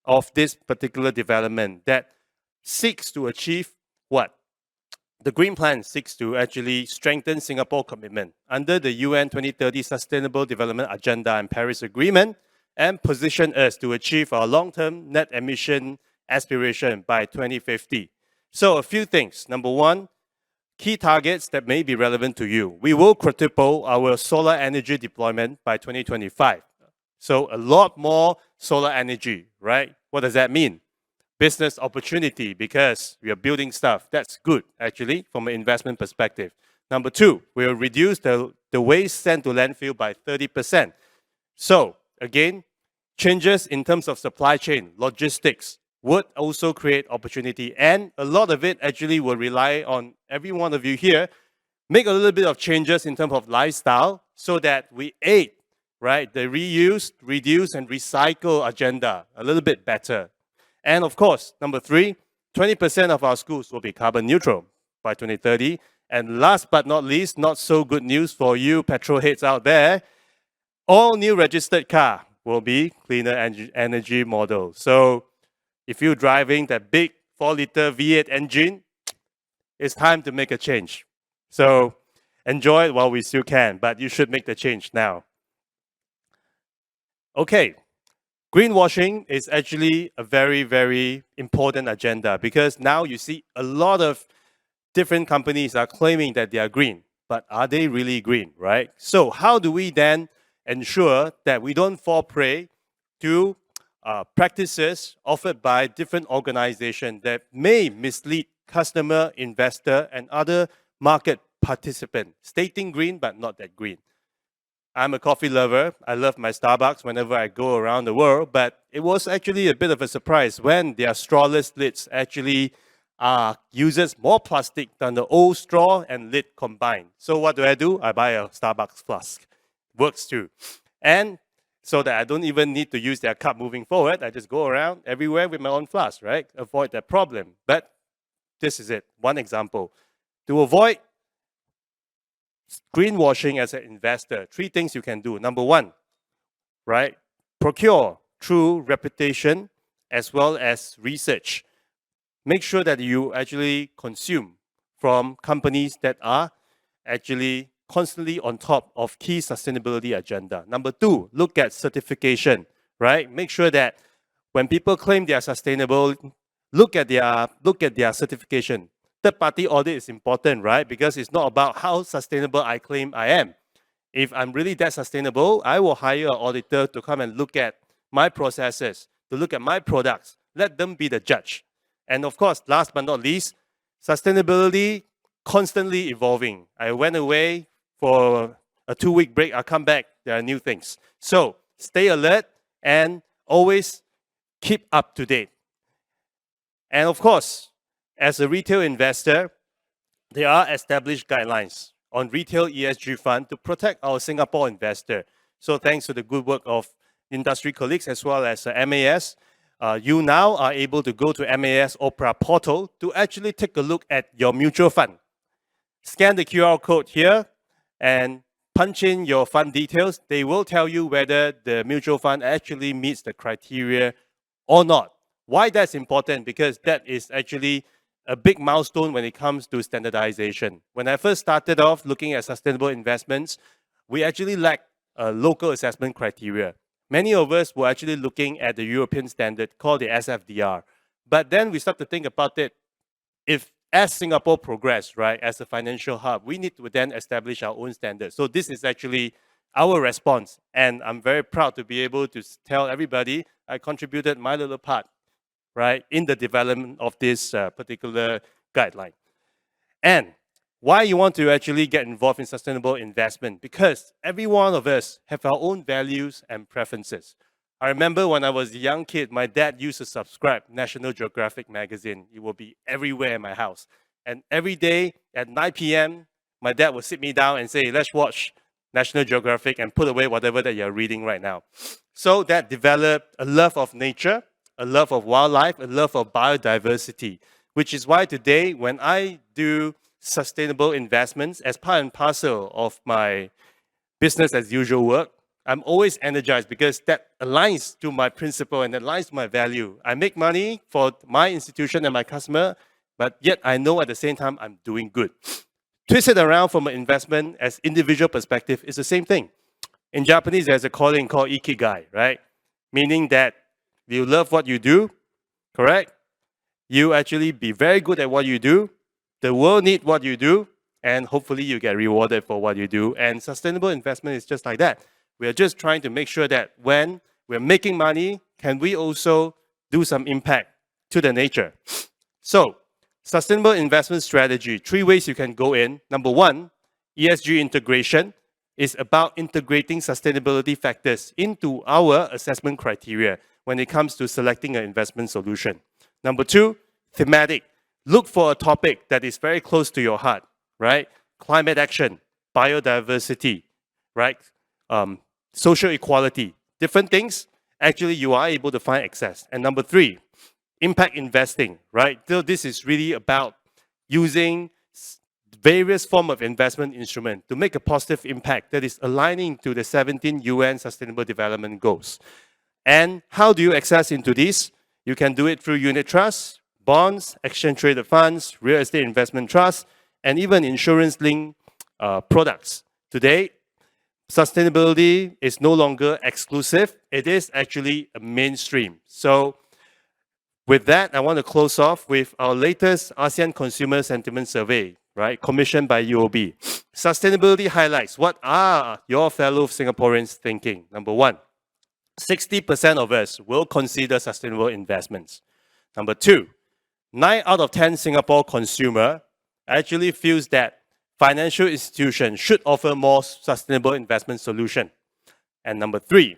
of this particular development that seeks to achieve what? The Green Plan seeks to actually strengthen Singapore's commitment under the UN 2030 Sustainable Development Agenda and Paris Agreement and position us to achieve our long-term net emission aspiration by 2050. So a few things. Number one, key targets that may be relevant to you. We will quadruple our solar energy deployment by 2025. So a lot more solar energy, right? What does that mean? Business opportunity, because we are building stuff. That's good, actually, from an investment perspective. Number two, we'll reduce the waste sent to landfill by 30%. So, again, changes in terms of supply chain, logistics, would also create opportunity. And a lot of it actually will rely on every one of you here, make a little bit of changes in terms of lifestyle so that we aid, right, the reuse, reduce, and recycle agenda a little bit better. And of course, number three, 20% of our schools will be carbon neutral by 2030. And last but not least, not so good news for you petrol heads out there, all new registered car will be cleaner energy model. So if you're driving that big 4-liter V8 engine, it's time to make a change. So enjoy it while we still can, but you should make the change now. Okay. Greenwashing is actually a very, very important agenda because now you see a lot of different companies are claiming that they are green, but are they really green, right? So how do we then ensure that we don't fall prey to practices offered by different organizations that may mislead customer, investor, and other market participants, stating green but not that green? I'm a coffee lover. I love my Starbucks whenever I go around the world, but it was actually a bit of a surprise when their strawless lids actually uses more plastic than the old straw and lid combined. So what do? I buy a Starbucks flask. Works too. And so that I don't even need to use their cup moving forward, I just go around everywhere with my own flask, right? Avoid that problem. But this is it, one example. To avoid greenwashing as an investor, three things you can do. Number one, right? Procure through reputation as well as research. Make sure that you actually consume from companies that are actually constantly on top of key sustainability agenda. Number two, look at certification, right? Make sure that when people claim they are sustainable, look at their certification. Third-party audit is important, right? Because it's not about how sustainable I claim I am. If I'm really that sustainable, I will hire an auditor to come and look at my processes, to look at my products. Let them be the judge. And of course, last but not least, sustainability constantly evolving. I went away for a 2-week break. I'll come back. There are new things. So stay alert and always keep up to date. And of course, as a retail investor, there are established guidelines on retail ESG fund to protect our Singapore investor. So thanks to the good work of industry colleagues as well as MAS, you now are able to go to MAS Opera portal to actually take a look at your mutual fund. Scan the QR code here and punch in your fund details. They will tell you whether the mutual fund actually meets the criteria or not. Why that's important? Because that is actually a big milestone when it comes to standardization. When I first started off looking at sustainable investments, we actually lacked a local assessment criteria. Many of us were actually looking at the European standard called the SFDR. But then we start to think about it. If as Singapore progress, right, as a financial hub, we need to then establish our own standards. So this is actually our response. And I'm very proud to be able to tell everybody I contributed my little part, right, in the development of this particular guideline. And why you want to actually get involved in sustainable investment? Because every one of us have our own values and preferences. I remember when I was a young kid, my dad used to subscribe National Geographic magazine. It will be everywhere in my house. And every day at 9 p.m., my dad would sit me down and say, let's watch National Geographic and put away whatever that you're reading right now. So that developed a love of nature, a love of wildlife, a love of biodiversity, which is why today when I do sustainable investments as part and parcel of my business as usual work, I'm always energized because that aligns to my principle and aligns to my value. I make money for my institution and my customer, but yet I know at the same time I'm doing good. Twist it around from an investment as individual perspective, it's the same thing. In Japanese, there's a calling called ikigai, right? Meaning that you love what you do, correct? You actually be very good at what you do. The world needs what you do, and hopefully you get rewarded for what you do. And sustainable investment is just like that. We're just trying to make sure that when we're making money, can we also do some impact to the nature? So, sustainable investment strategy, 3 ways you can go in. Number 1, ESG integration is about integrating sustainability factors into our assessment criteria when it comes to selecting an investment solution. Number 2, thematic. Look for a topic that is very close to your heart, right? Climate action, biodiversity, right? Social equality, different things. Actually, you are able to find access. And number 3, impact investing, right? So this is really about using various forms of investment instruments to make a positive impact that is aligning to the 17 UN Sustainable Development Goals. And how do you access into this? You can do it through unit trusts, bonds, exchange-traded funds, real estate investment trusts, and even insurance-linked products. Today, sustainability is no longer exclusive. It is actually a mainstream. So with that, I want to close off with our latest ASEAN Consumer Sentiment Survey, right, commissioned by UOB. Sustainability highlights. What are your fellow Singaporeans thinking? Number 1, 60% of us will consider sustainable investments. Number 2, 9 out of 10 Singapore consumer actually feels that financial institutions should offer more sustainable investment solution. And number 3,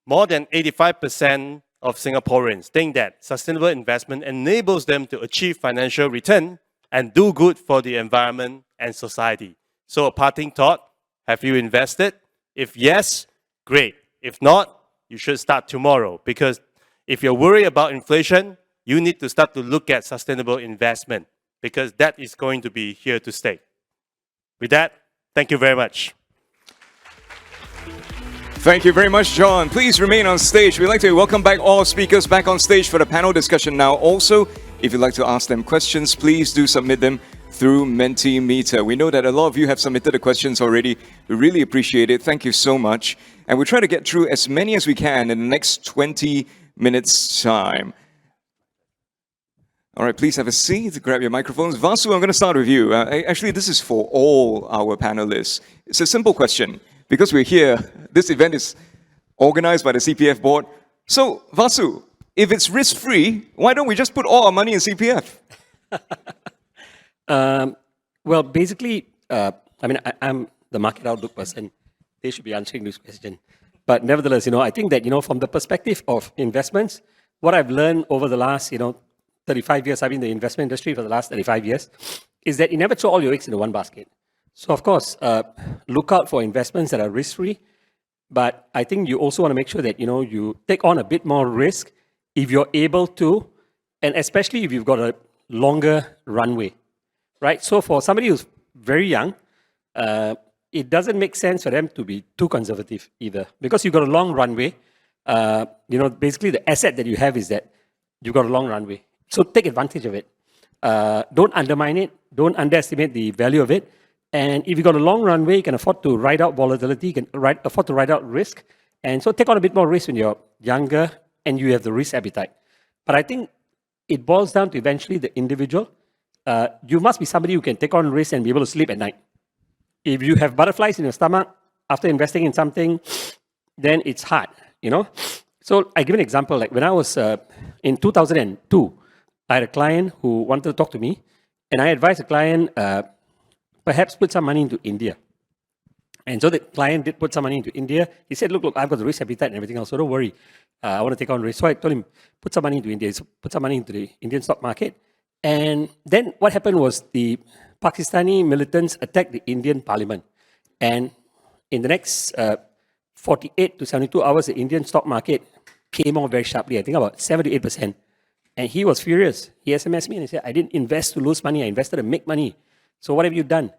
more than 85% of Singaporeans think that sustainable investment enables them to achieve financial return and do good for the environment and society. So a parting thought, have you invested? If yes, great. If not, you should start tomorrow, because if you're worried about inflation, you need to start to look at sustainable investment, because that is going to be here to stay. With that, thank you very much. Thank you very much, John. Please remain on stage. We'd like to welcome back all speakers back on stage for the panel discussion now. Also, if you'd like to ask them questions, please do submit them through Mentimeter. We know that a lot of you have submitted the questions already. We really appreciate it. Thank you so much. And we'll try to get through as many as we can in the next 20 minutes' time. All right, please have a seat. Grab your microphones. Vasu, I'm going to start with you. Actually, this is for all our panelists. It's a simple question. Because we're here, this event is organized by the CPF board. So, Vasu, if it's risk-free, why don't we just put all our money in CPF? Well, basically, I'm the market outlook person. They should be answering this question. But nevertheless, I think that, from the perspective of investments, what I've learned over the last, 35 years, I've been in the investment industry for the last 35 years, is that you never throw all your eggs into one basket. So, of course, look out for investments that are risk-free. But I think you also want to make sure that, you take on a bit more risk if you're able to, and especially if you've got a longer runway, right? So for somebody who's very young, it doesn't make sense for them to be too conservative either, because you've got a long runway. Basically the asset that you have is that you've got a long runway. So take advantage of it. Don't undermine it. Don't underestimate the value of it. And if you've got a long runway, you can afford to ride out volatility, you can afford to ride out risk. And so take on a bit more risk when you're younger and you have the risk appetite. But I think it boils down to eventually the individual. You must be somebody who can take on risk and be able to sleep at night. If you have butterflies in your stomach after investing in something, then it's hard, So I give an example. Like when I was in 2002, I had a client who wanted to talk to me, and I advised the client, perhaps put some money into India. And so the client did put some money into India. He said, look, I've got the risk appetite and everything else, so don't worry. I want to take on risk. So I told him, put some money into India. So put some money into the Indian stock market. And then what happened was the Pakistani militants attacked the Indian parliament. And in the next 48 to 72 hours, the Indian stock market came off very sharply, I think about 7 to 8%. And he was furious. He SMS'd me and he said, I didn't invest to lose money. I invested to make money. So what have you done?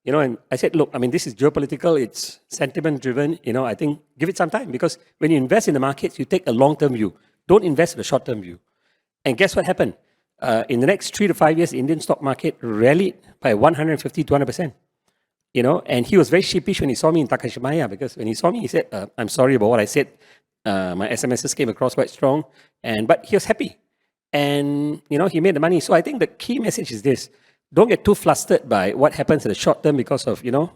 And I said, look, this is geopolitical, it's sentiment-driven, I think give it some time, because when you invest in the markets, you take a long-term view. Don't invest in a short-term view. And guess what happened? in the next 3 to 5 years, the Indian stock market rallied by 150 to 200%. You know, and he was very sheepish when he saw me in Takashimaya, because when he saw me, he said, I'm sorry about what I said. My SMSs came across quite strong, but he was happy. And, you know, he made the money. So I think the key message is this: don't get too flustered by what happens in the short term because of, you know,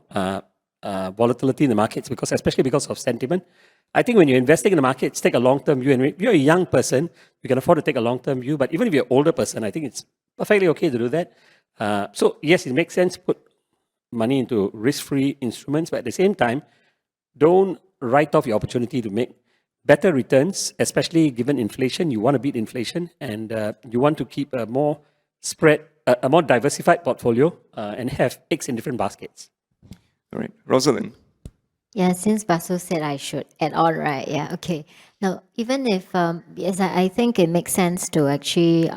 volatility in the markets, especially because of sentiment. I think when you're investing in the markets, take a long-term view. And if you're a young person, you can afford to take a long-term view. But even if you're an older person, I think it's perfectly okay to do that. So yes, it makes sense to put money into risk-free instruments, but at the same time, don't write off your opportunity to make better returns, especially given inflation. You want to beat inflation, and you want to keep a more a more diversified portfolio, and have eggs in different baskets. All right, Roseline. Yeah, since Vasu said I should add on, right? Yeah, okay. Now, even if, yes, I think it makes sense to actually,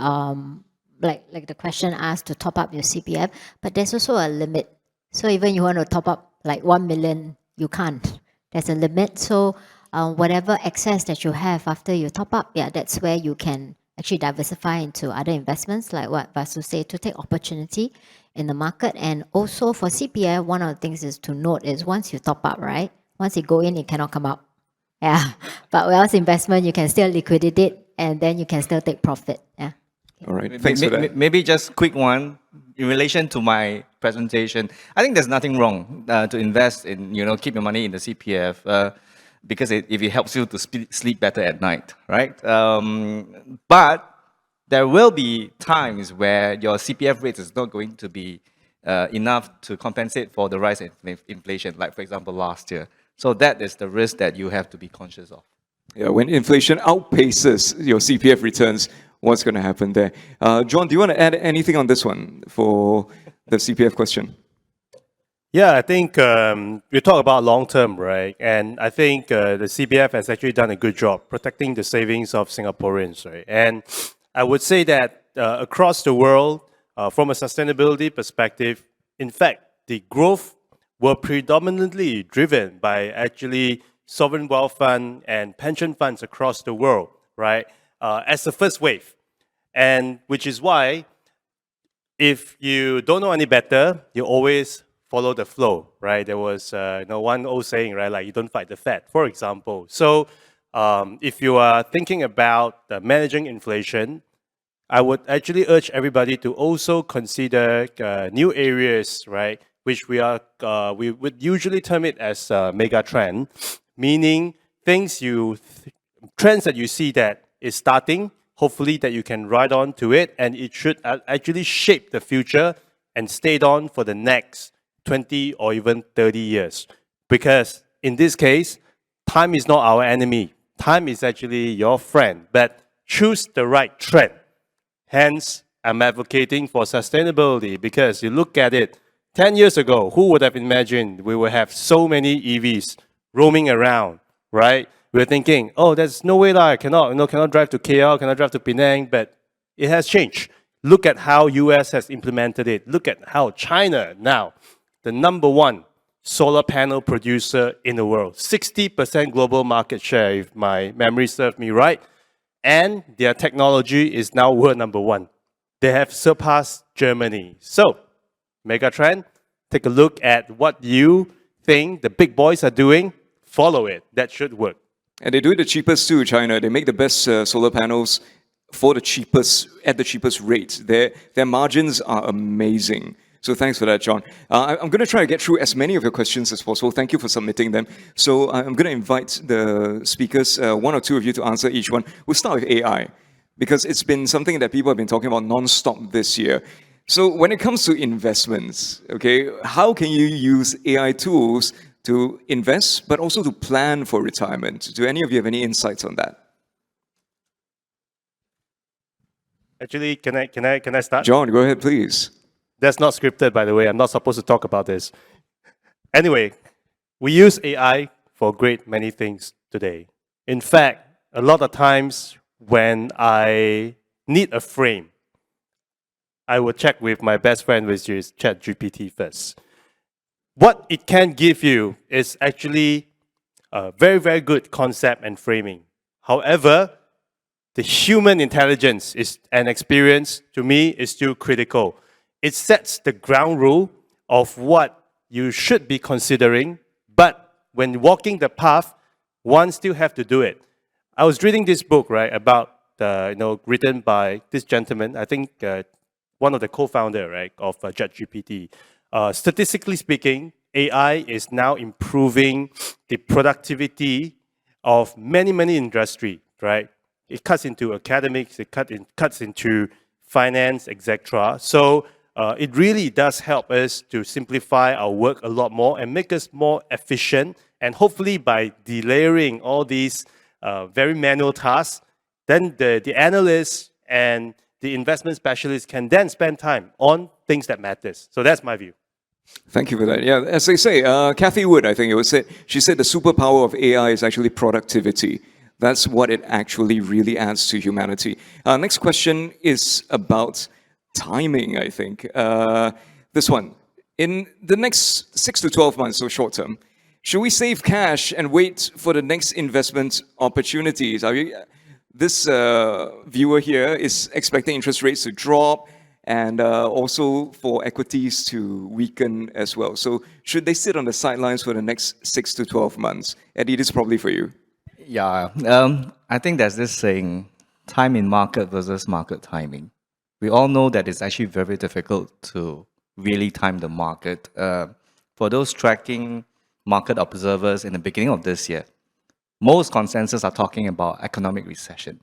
like the question asked, to top up your CPF, but there's also a limit. So even you want to top up like 1 million, you can't. There's a limit. So whatever excess that you have after you top up, yeah, that's where you can actually diversify into other investments, like what Vasu said, to take opportunity in the market. And also for CPF, one of the things is to note is once you top up, right? Once you go in, it cannot come out. Yeah. But else investment, you can still liquidate it, and then you can still take profit. Yeah. All right, thanks for that. Maybe just quick one in relation to my presentation. I think there's nothing wrong to invest in, you know, keep your money in the CPF because if it helps you to sleep better at night, right? But there will be times where your CPF rate is not going to be enough to compensate for the rise in inflation, like for example last year. So that is the risk that you have to be conscious of. Yeah, when inflation outpaces your CPF returns, what's going to happen there? John, do you want to add anything on this one for the CPF question? Yeah, I think we talk about long term, right? And I think the CPF has actually done a good job protecting the savings of Singaporeans, right? And I would say that across the world, from a sustainability perspective, in fact, the growth were predominantly driven by actually sovereign wealth fund and pension funds across the world, right? As the first wave. And which is why, if you don't know any better, you always follow the flow, right? There was one old saying, right? Like, you don't fight the Fed, for example. So if you are thinking about managing inflation, I would actually urge everybody to also consider new areas, right? Which we would usually term it as mega trend, meaning trends that you see that is starting, hopefully that you can ride on to it, and it should actually shape the future and stay on for the next 20 or even 30 years. Because in this case, time is not our enemy. Time is actually your friend, but choose the right trend. Hence, I'm advocating for sustainability, because you look at it, 10 years ago, who would have imagined we would have so many EVs roaming around, right? We were thinking, oh, there's no way that I cannot drive to KL, cannot drive to Penang, but it has changed. Look at how US has implemented it. Look at how China now, the #1 solar panel producer in the world, 60% global market share, if my memory serves me right, and their technology is now world #1. They have surpassed Germany. So, Megatrend, take a look at what you think the big boys are doing, follow it. That should work. And they do it the cheapest too, China. They make the best solar panels for the cheapest, at the cheapest rate. Their margins are amazing. So thanks for that, John. I'm going to try to get through as many of your questions as possible. Thank you for submitting them. So I'm going to invite the speakers, one or two of you, to answer each one. We'll start with AI, because it's been something that people have been talking about non-stop this year. So when it comes to investments, okay, how can you use AI tools to invest, but also to plan for retirement? Do any of you have any insights on that? Actually, can I start? John, go ahead, please. That's not scripted, by the way. I'm not supposed to talk about this. Anyway, we use AI for great many things today. In fact, a lot of times when I need a frame, I will check with my best friend, which is ChatGPT first. What it can give you is actually a very, very good concept and framing. However, the human intelligence and experience, to me, is still critical. It sets the ground rule of what you should be considering, but when walking the path, one still have to do it. I was reading this book, right, about, written by this gentleman, I think one of the co-founder, right, of ChatGPT. Statistically speaking, AI is now improving the productivity of many, many industries, right? It cuts into academics, it cuts into finance, etc. So it really does help us to simplify our work a lot more and make us more efficient. And hopefully by delayering all these very manual tasks, then the analysts and the investment specialists can then spend time on things that matters. So that's my view. Thank you for that. Yeah, as they say, Kathy Wood, I think it was said, she said the superpower of AI is actually productivity. That's what it actually really adds to humanity. Next question is about timing, I think. This one. In the next 6 to 12 months, so short term, should we save cash and wait for the next investment opportunities? This viewer here is expecting interest rates to drop and also for equities to weaken as well. So should they sit on the sidelines for the next 6 to 12 months? Eddy, this is probably for you. Yeah, I think there's this saying, time in market versus market timing. We all know that it's actually very difficult to really time the market. For those tracking market observers in the beginning of this year, most consensus are talking about economic recession.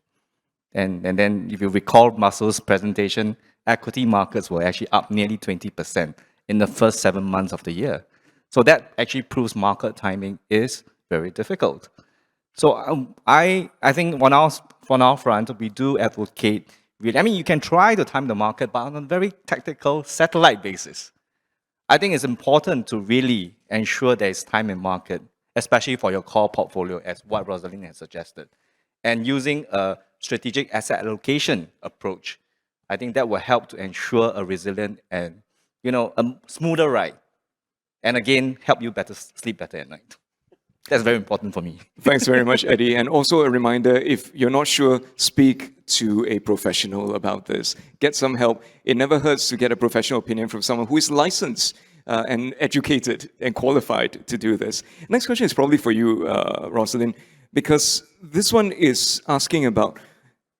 And then if you recall Vasu's presentation, equity markets were actually up nearly 20% in the first 7 months of the year. So that actually proves market timing is very difficult. So I think on our front, we do advocate, you can try to time the market, but on a very tactical satellite basis. I think it's important to really ensure there is time in market, especially for your core portfolio, as what Roseline has suggested. And using a strategic asset allocation approach, I think that will help to ensure a resilient and a smoother ride. And again, help you sleep better at night. That's very important for me. Thanks very much, Eddy. And also a reminder, if you're not sure, speak to a professional about this. Get some help. It never hurts to get a professional opinion from someone who is licensed and educated and qualified to do this. Next question is probably for you, Roseline, because this one is asking about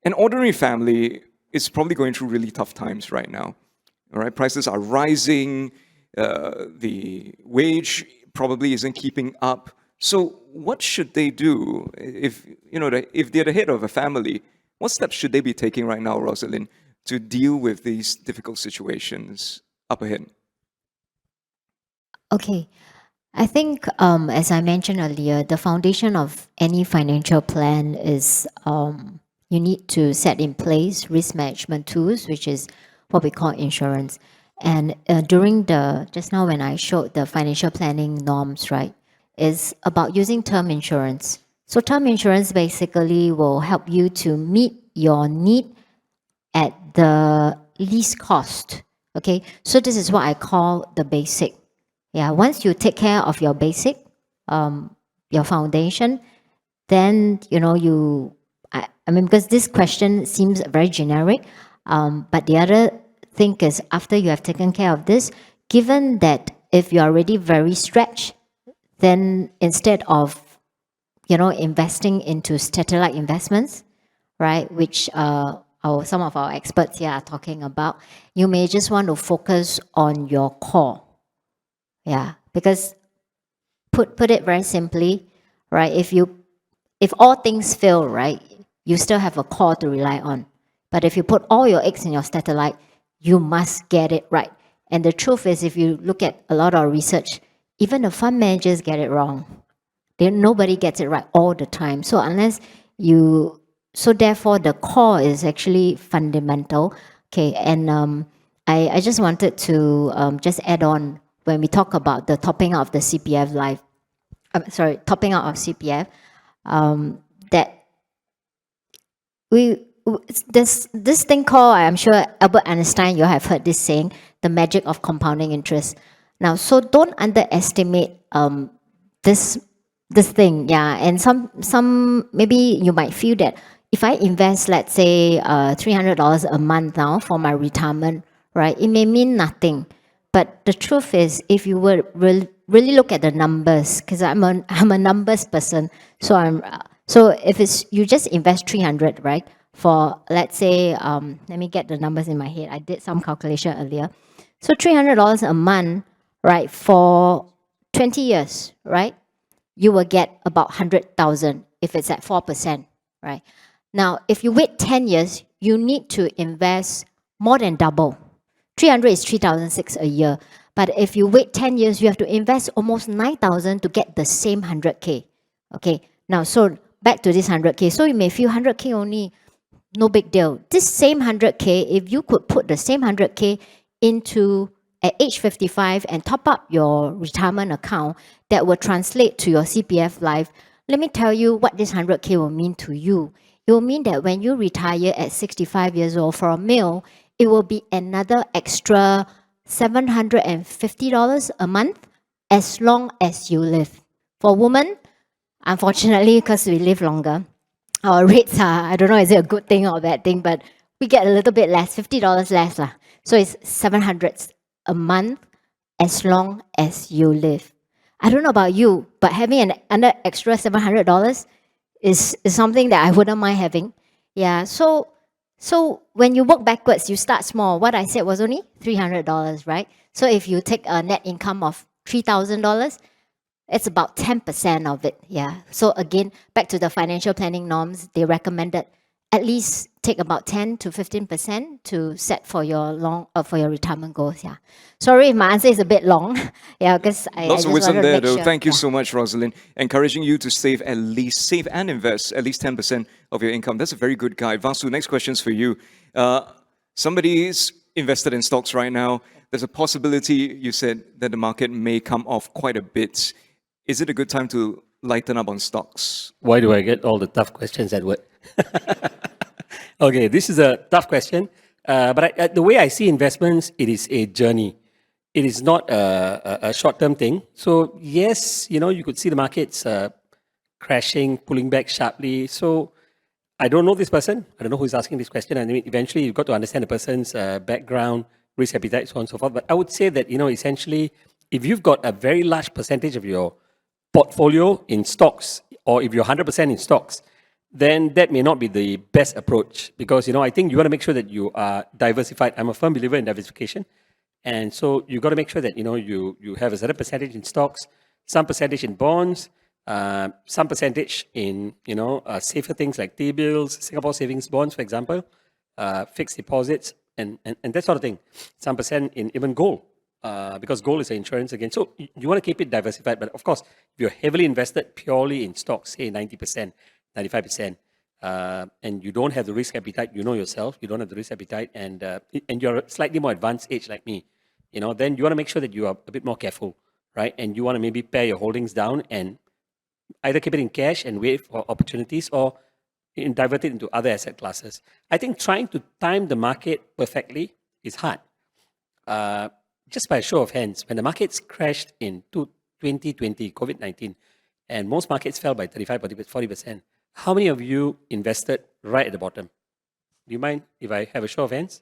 an ordinary family is probably going through really tough times right now. All right, prices are rising, the wage probably isn't keeping up. So what should they do if they're the head of a family? What steps should they be taking right now, Roseline, to deal with these difficult situations up ahead? Okay. I think, as I mentioned earlier, the foundation of any financial plan is you need to set in place risk management tools, which is what we call insurance. And just now when I showed the financial planning norms, right, is about using term insurance. So term insurance basically will help you to meet your need at the least cost. Okay, so this is what I call the basic. Yeah, once you take care of your basic, your foundation, then because this question seems very generic, but the other thing is after you have taken care of this, given that if you're already very stretched, then instead of investing into satellite investments, right, which some of our experts here are talking about, you may just want to focus on your core. Yeah, because put it very simply, right, if all things fail, right, you still have a core to rely on. But if you put all your eggs in your satellite, you must get it right. And the truth is, if you look at a lot of research, even the fund managers get it wrong. Nobody gets it right all the time. So therefore the core is actually fundamental. Okay, and I just wanted to just add on when we talk about the topping out of the CPF topping out of CPF, that this thing called, I'm sure Albert Einstein, you have heard this saying, the magic of compounding interest. Now, so don't underestimate this thing, yeah. And some maybe you might feel that if I invest, let's say, $300 a month now for my retirement, right, it may mean nothing. But the truth is, if you were really look at the numbers, because I'm a numbers person, so if it's you just invest 300, right, for let's say, let me get the numbers in my head. I did some calculation earlier. So $300 a month, right, for 20 years, right, you will get about 100,000 if it's at 4%, right? Now, if you wait 10 years, you need to invest more than double. 300 is 3,006 a year. But if you wait 10 years, you have to invest almost 9,000 to get the same 100K. Okay, now, so back to this 100K. So you may feel 100K only, no big deal. This same 100K, if you could put the same 100K into at age 55 and top up your retirement account, that will translate to your CPF life. Let me tell you what this 100K will mean to you. It will mean that when you retire at 65 years old for a meal, it will be another extra $750 a month as long as you live. For women, unfortunately, because we live longer, our rates are, I don't know, is it a good thing or a bad thing, but we get a little bit less, $50 less. So it's 700 a month as long as you live. I don't know about you, but having an extra $700 is something that I wouldn't mind having. Yeah, so when you work backwards, you start small. What I said was only $300, right? So if you take a net income of $3,000, it's about 10% of it, yeah. So again, back to the financial planning norms, they recommended at least take about 10 to 15% to set for your for your retirement goals, yeah. Sorry if my answer is a bit long, yeah, because I Lots just of wisdom wanted to there, make though. sure. Thank you Yeah. so much, Roseline. Encouraging you to save and invest at least 10% of your income. That's a very good guide. Vasu, next question's for you. Somebody's invested in stocks right now. There's a possibility, you said, that the market may come off quite a bit. Is it a good time to lighten up on stocks? Why do I get all the tough questions, Edward? Okay, this is a tough question. But the way I see investments, it is a journey. It is not a short-term thing. So yes, you could see the markets crashing, pulling back sharply. So I don't know this person. I don't know who's asking this question. I mean, eventually you've got to understand the person's background, risk appetite, so on and so forth. But I would say that, essentially, if you've got a very large percentage of your portfolio in stocks, or if you're 100% in stocks, then that may not be the best approach because, I think you want to make sure that you are diversified. I'm a firm believer in diversification. And so you've got to make sure that, you have a certain percentage in stocks, some percentage in bonds, some percentage in, safer things like T-bills, Singapore savings bonds, for example, fixed deposits, and that sort of thing. Some percent in even gold, because gold is an insurance again. So you want to keep it diversified. But of course, if you're heavily invested purely in stocks, say 90%, 95%, and you don't have the risk appetite, you know yourself, you don't have the risk appetite, and you're a slightly more advanced age like me, then you want to make sure that you are a bit more careful, right? And you want to maybe pare your holdings down and either keep it in cash and wait for opportunities or divert it into other asset classes. I think trying to time the market perfectly is hard. Just by a show of hands, when the markets crashed in 2020, COVID-19, and most markets fell by 35, 40%, how many of you invested right at the bottom? Do you mind if I have a show of hands?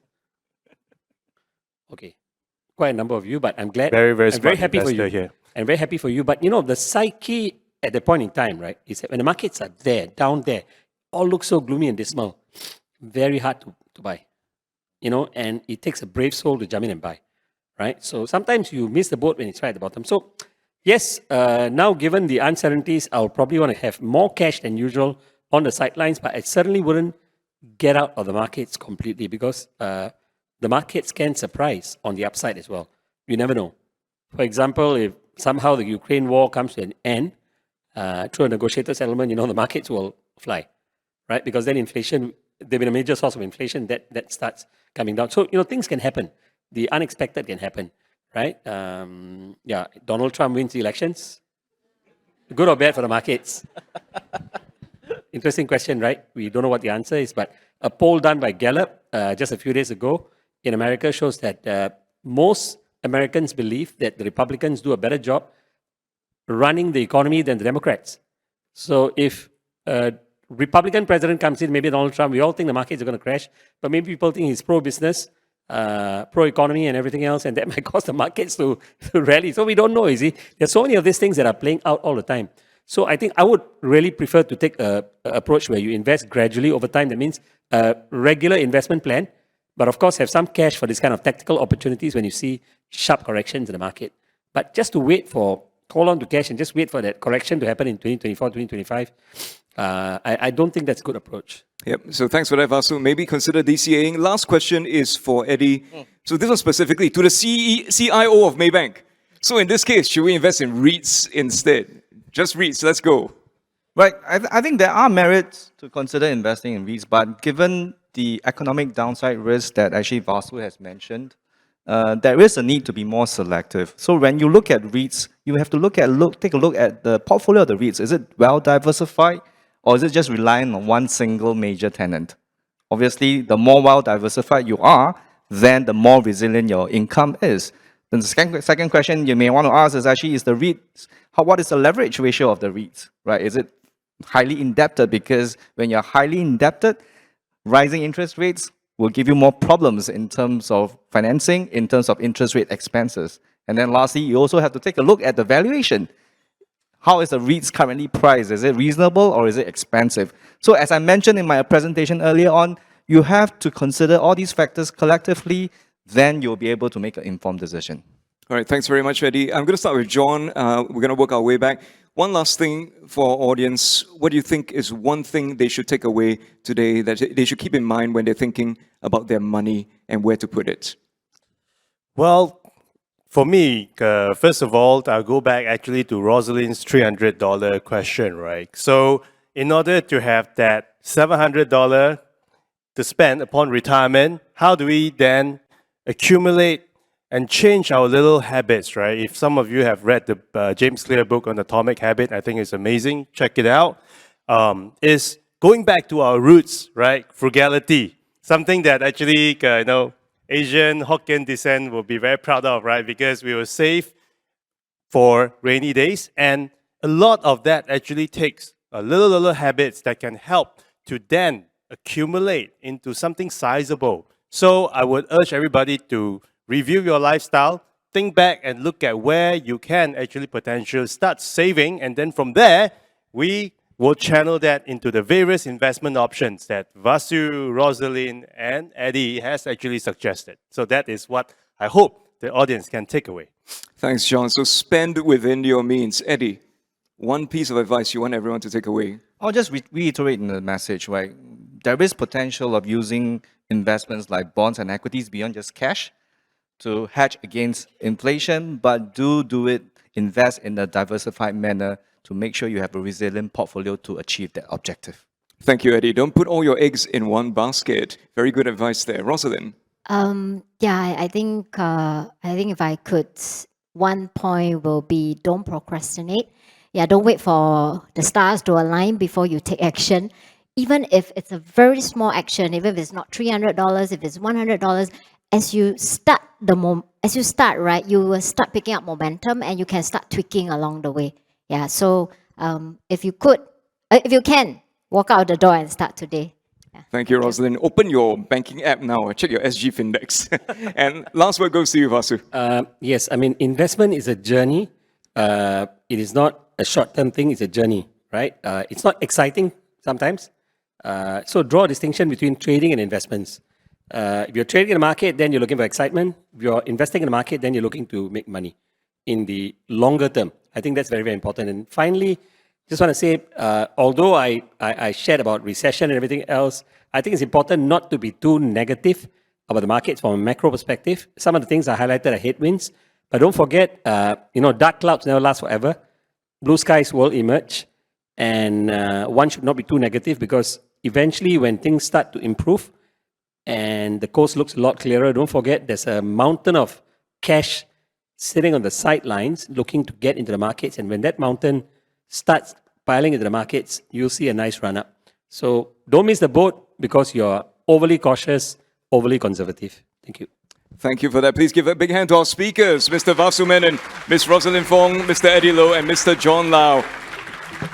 Okay, quite a number of you, but I'm glad. Very, very I'm very smart happy for you. investor here. I'm very happy for you. But the psyche at that point in time, right, is that when the markets are there, down there, all look so gloomy and dismal, very hard to buy. And it takes a brave soul to jump in and buy, right? So sometimes you miss the boat when it's right at the bottom. So yes, now given the uncertainties, I'll probably want to have more cash than usual on the sidelines, but I certainly wouldn't get out of the markets completely because the markets can surprise on the upside as well. You never know. For example, if somehow the Ukraine war comes to an end through a negotiated settlement, the markets will fly, right? Because then inflation, they've been a major source of inflation that starts coming down. So, things can happen. The unexpected can happen, right? Yeah, Donald Trump wins the elections. Good or bad for the markets? Interesting question, right? We don't know what the answer is, but a poll done by Gallup just a few days ago in America shows that most Americans believe that the Republicans do a better job running the economy than the Democrats. So if Republican president comes in, maybe Donald Trump, we all think the markets are going to crash, but maybe people think he's pro-business, pro-economy and everything else, and that might cause the markets to rally. So we don't know, you see. There's so many of these things that are playing out all the time. So I think I would really prefer to take an approach where you invest gradually over time. That means a regular investment plan, but of course have some cash for this kind of tactical opportunities when you see sharp corrections in the market. But just to hold on to cash and just wait for that correction to happen in 2024, 2025, I don't think that's a good approach. Yep. So thanks for that, Vasu. Maybe consider DCAing. Last question is for Eddy. So this one specifically to the CIO of Maybank. So in this case, should we invest in REITs instead? Just REITs, let's go. Right, I think there are merits to consider investing in REITs, but given the economic downside risk that actually Vasu has mentioned, there is a need to be more selective. So when you look at REITs, you have to take a look at the portfolio of the REITs. Is it well diversified, or is it just relying on one single major tenant? Obviously, the more well diversified you are, then the more resilient your income is. Then the second question you may want to ask is actually, is the REITs, what is the leverage ratio of the REITs, right? Is it highly indebted? Because when you're highly indebted, rising interest rates will give you more problems in terms of financing, in terms of interest rate expenses. And then lastly, you also have to take a look at the valuation. How is the REITs currently priced? Is it reasonable or is it expensive? So as I mentioned in my presentation earlier on, you have to consider all these factors collectively, then you'll be able to make an informed decision. All right, thanks very much, Eddy. I'm going to start with John. We're going to work our way back. One last thing for our audience. What do you think is one thing they should take away today that they should keep in mind when they're thinking about their money and where to put it? Well, for me, first of all, I'll go back actually to Rosaline's $300 question, right? So in order to have that $700 to spend upon retirement, how do we then accumulate and change our little habits, right? If some of you have read the James Clear book on Atomic Habit, I think it's amazing. Check it out. Is going back to our roots, right? Frugality, something that actually, Asian Hokkien descent will be very proud of, right? Because we will save for rainy days, and a lot of that actually takes a little habits that can help to then accumulate into something sizable. So I would urge everybody to review your lifestyle, think back and look at where you can actually potentially start saving, and then from there, we will channel that into the various investment options that Vasu, Roseline, and Eddy has actually suggested. So that is what I hope the audience can take away. Thanks, John. So spend within your means. Eddy, one piece of advice you want everyone to take away? I'll just reiterate in the message, right? There is potential of using investments like bonds and equities beyond just cash to hedge against inflation, but do it, invest in a diversified manner to make sure you have a resilient portfolio to achieve that objective. Thank you, Eddy. Don't put all your eggs in one basket. Very good advice there. Roseline? I think if I could, one point will be don't procrastinate. Yeah, don't wait for the stars to align before you take action. Even if it's a very small action, even if it's not $300, if it's $100, as you start right, you will start picking up momentum and you can start tweaking along the way. Yeah, so if you can, walk out the door and start today. Yeah. Thank you, Roseline. Open your banking app now and check your SG Findex. And last word goes to you, Vasu. Yes, I mean, investment is a journey. It is not a short-term thing, it's a journey, right? It's not exciting sometimes. So draw a distinction between trading and investments. If you're trading in the market, then you're looking for excitement. If you're investing in the market, then you're looking to make money in the longer term. I think that's very, very important. And finally, just want to say, although I shared about recession and everything else, I think it's important not to be too negative about the markets from a macro perspective. Some of the things I highlighted are headwinds, but don't forget, dark clouds never last forever. Blue skies will emerge, and one should not be too negative, because eventually when things start to improve and the coast looks a lot clearer, don't forget there's a mountain of cash sitting on the sidelines looking to get into the markets, and when that mountain starts piling into the markets, you'll see a nice run up. So don't miss the boat because you're overly cautious, overly conservative. Thank you. Thank you for that. Please give a big hand to our speakers, Mr. Vasu Menon, Ms. Roseline Fong, Mr. Eddy Low, and Mr. John Lau.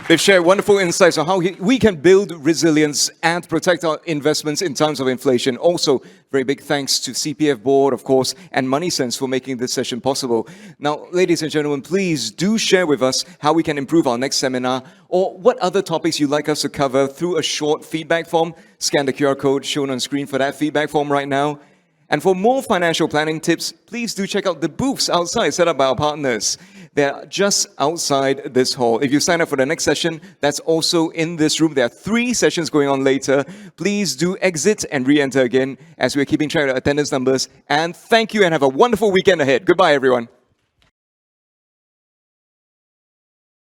They've shared wonderful insights on how we can build resilience and protect our investments in times of inflation. Also, very big thanks to CPF Board, of course, and MoneySense for making this session possible. Now, ladies and gentlemen, please do share with us how we can improve our next seminar or what other topics you'd like us to cover through a short feedback form. Scan the QR code shown on screen for that feedback form right now. And for more financial planning tips, please do check out the booths outside set up by our partners. They're just outside this hall. If you sign up for the next session, that's also in this room. There are 3 sessions going on later. Please do exit and re-enter again as we're keeping track of attendance numbers. And thank you and have a wonderful weekend ahead. Goodbye, everyone.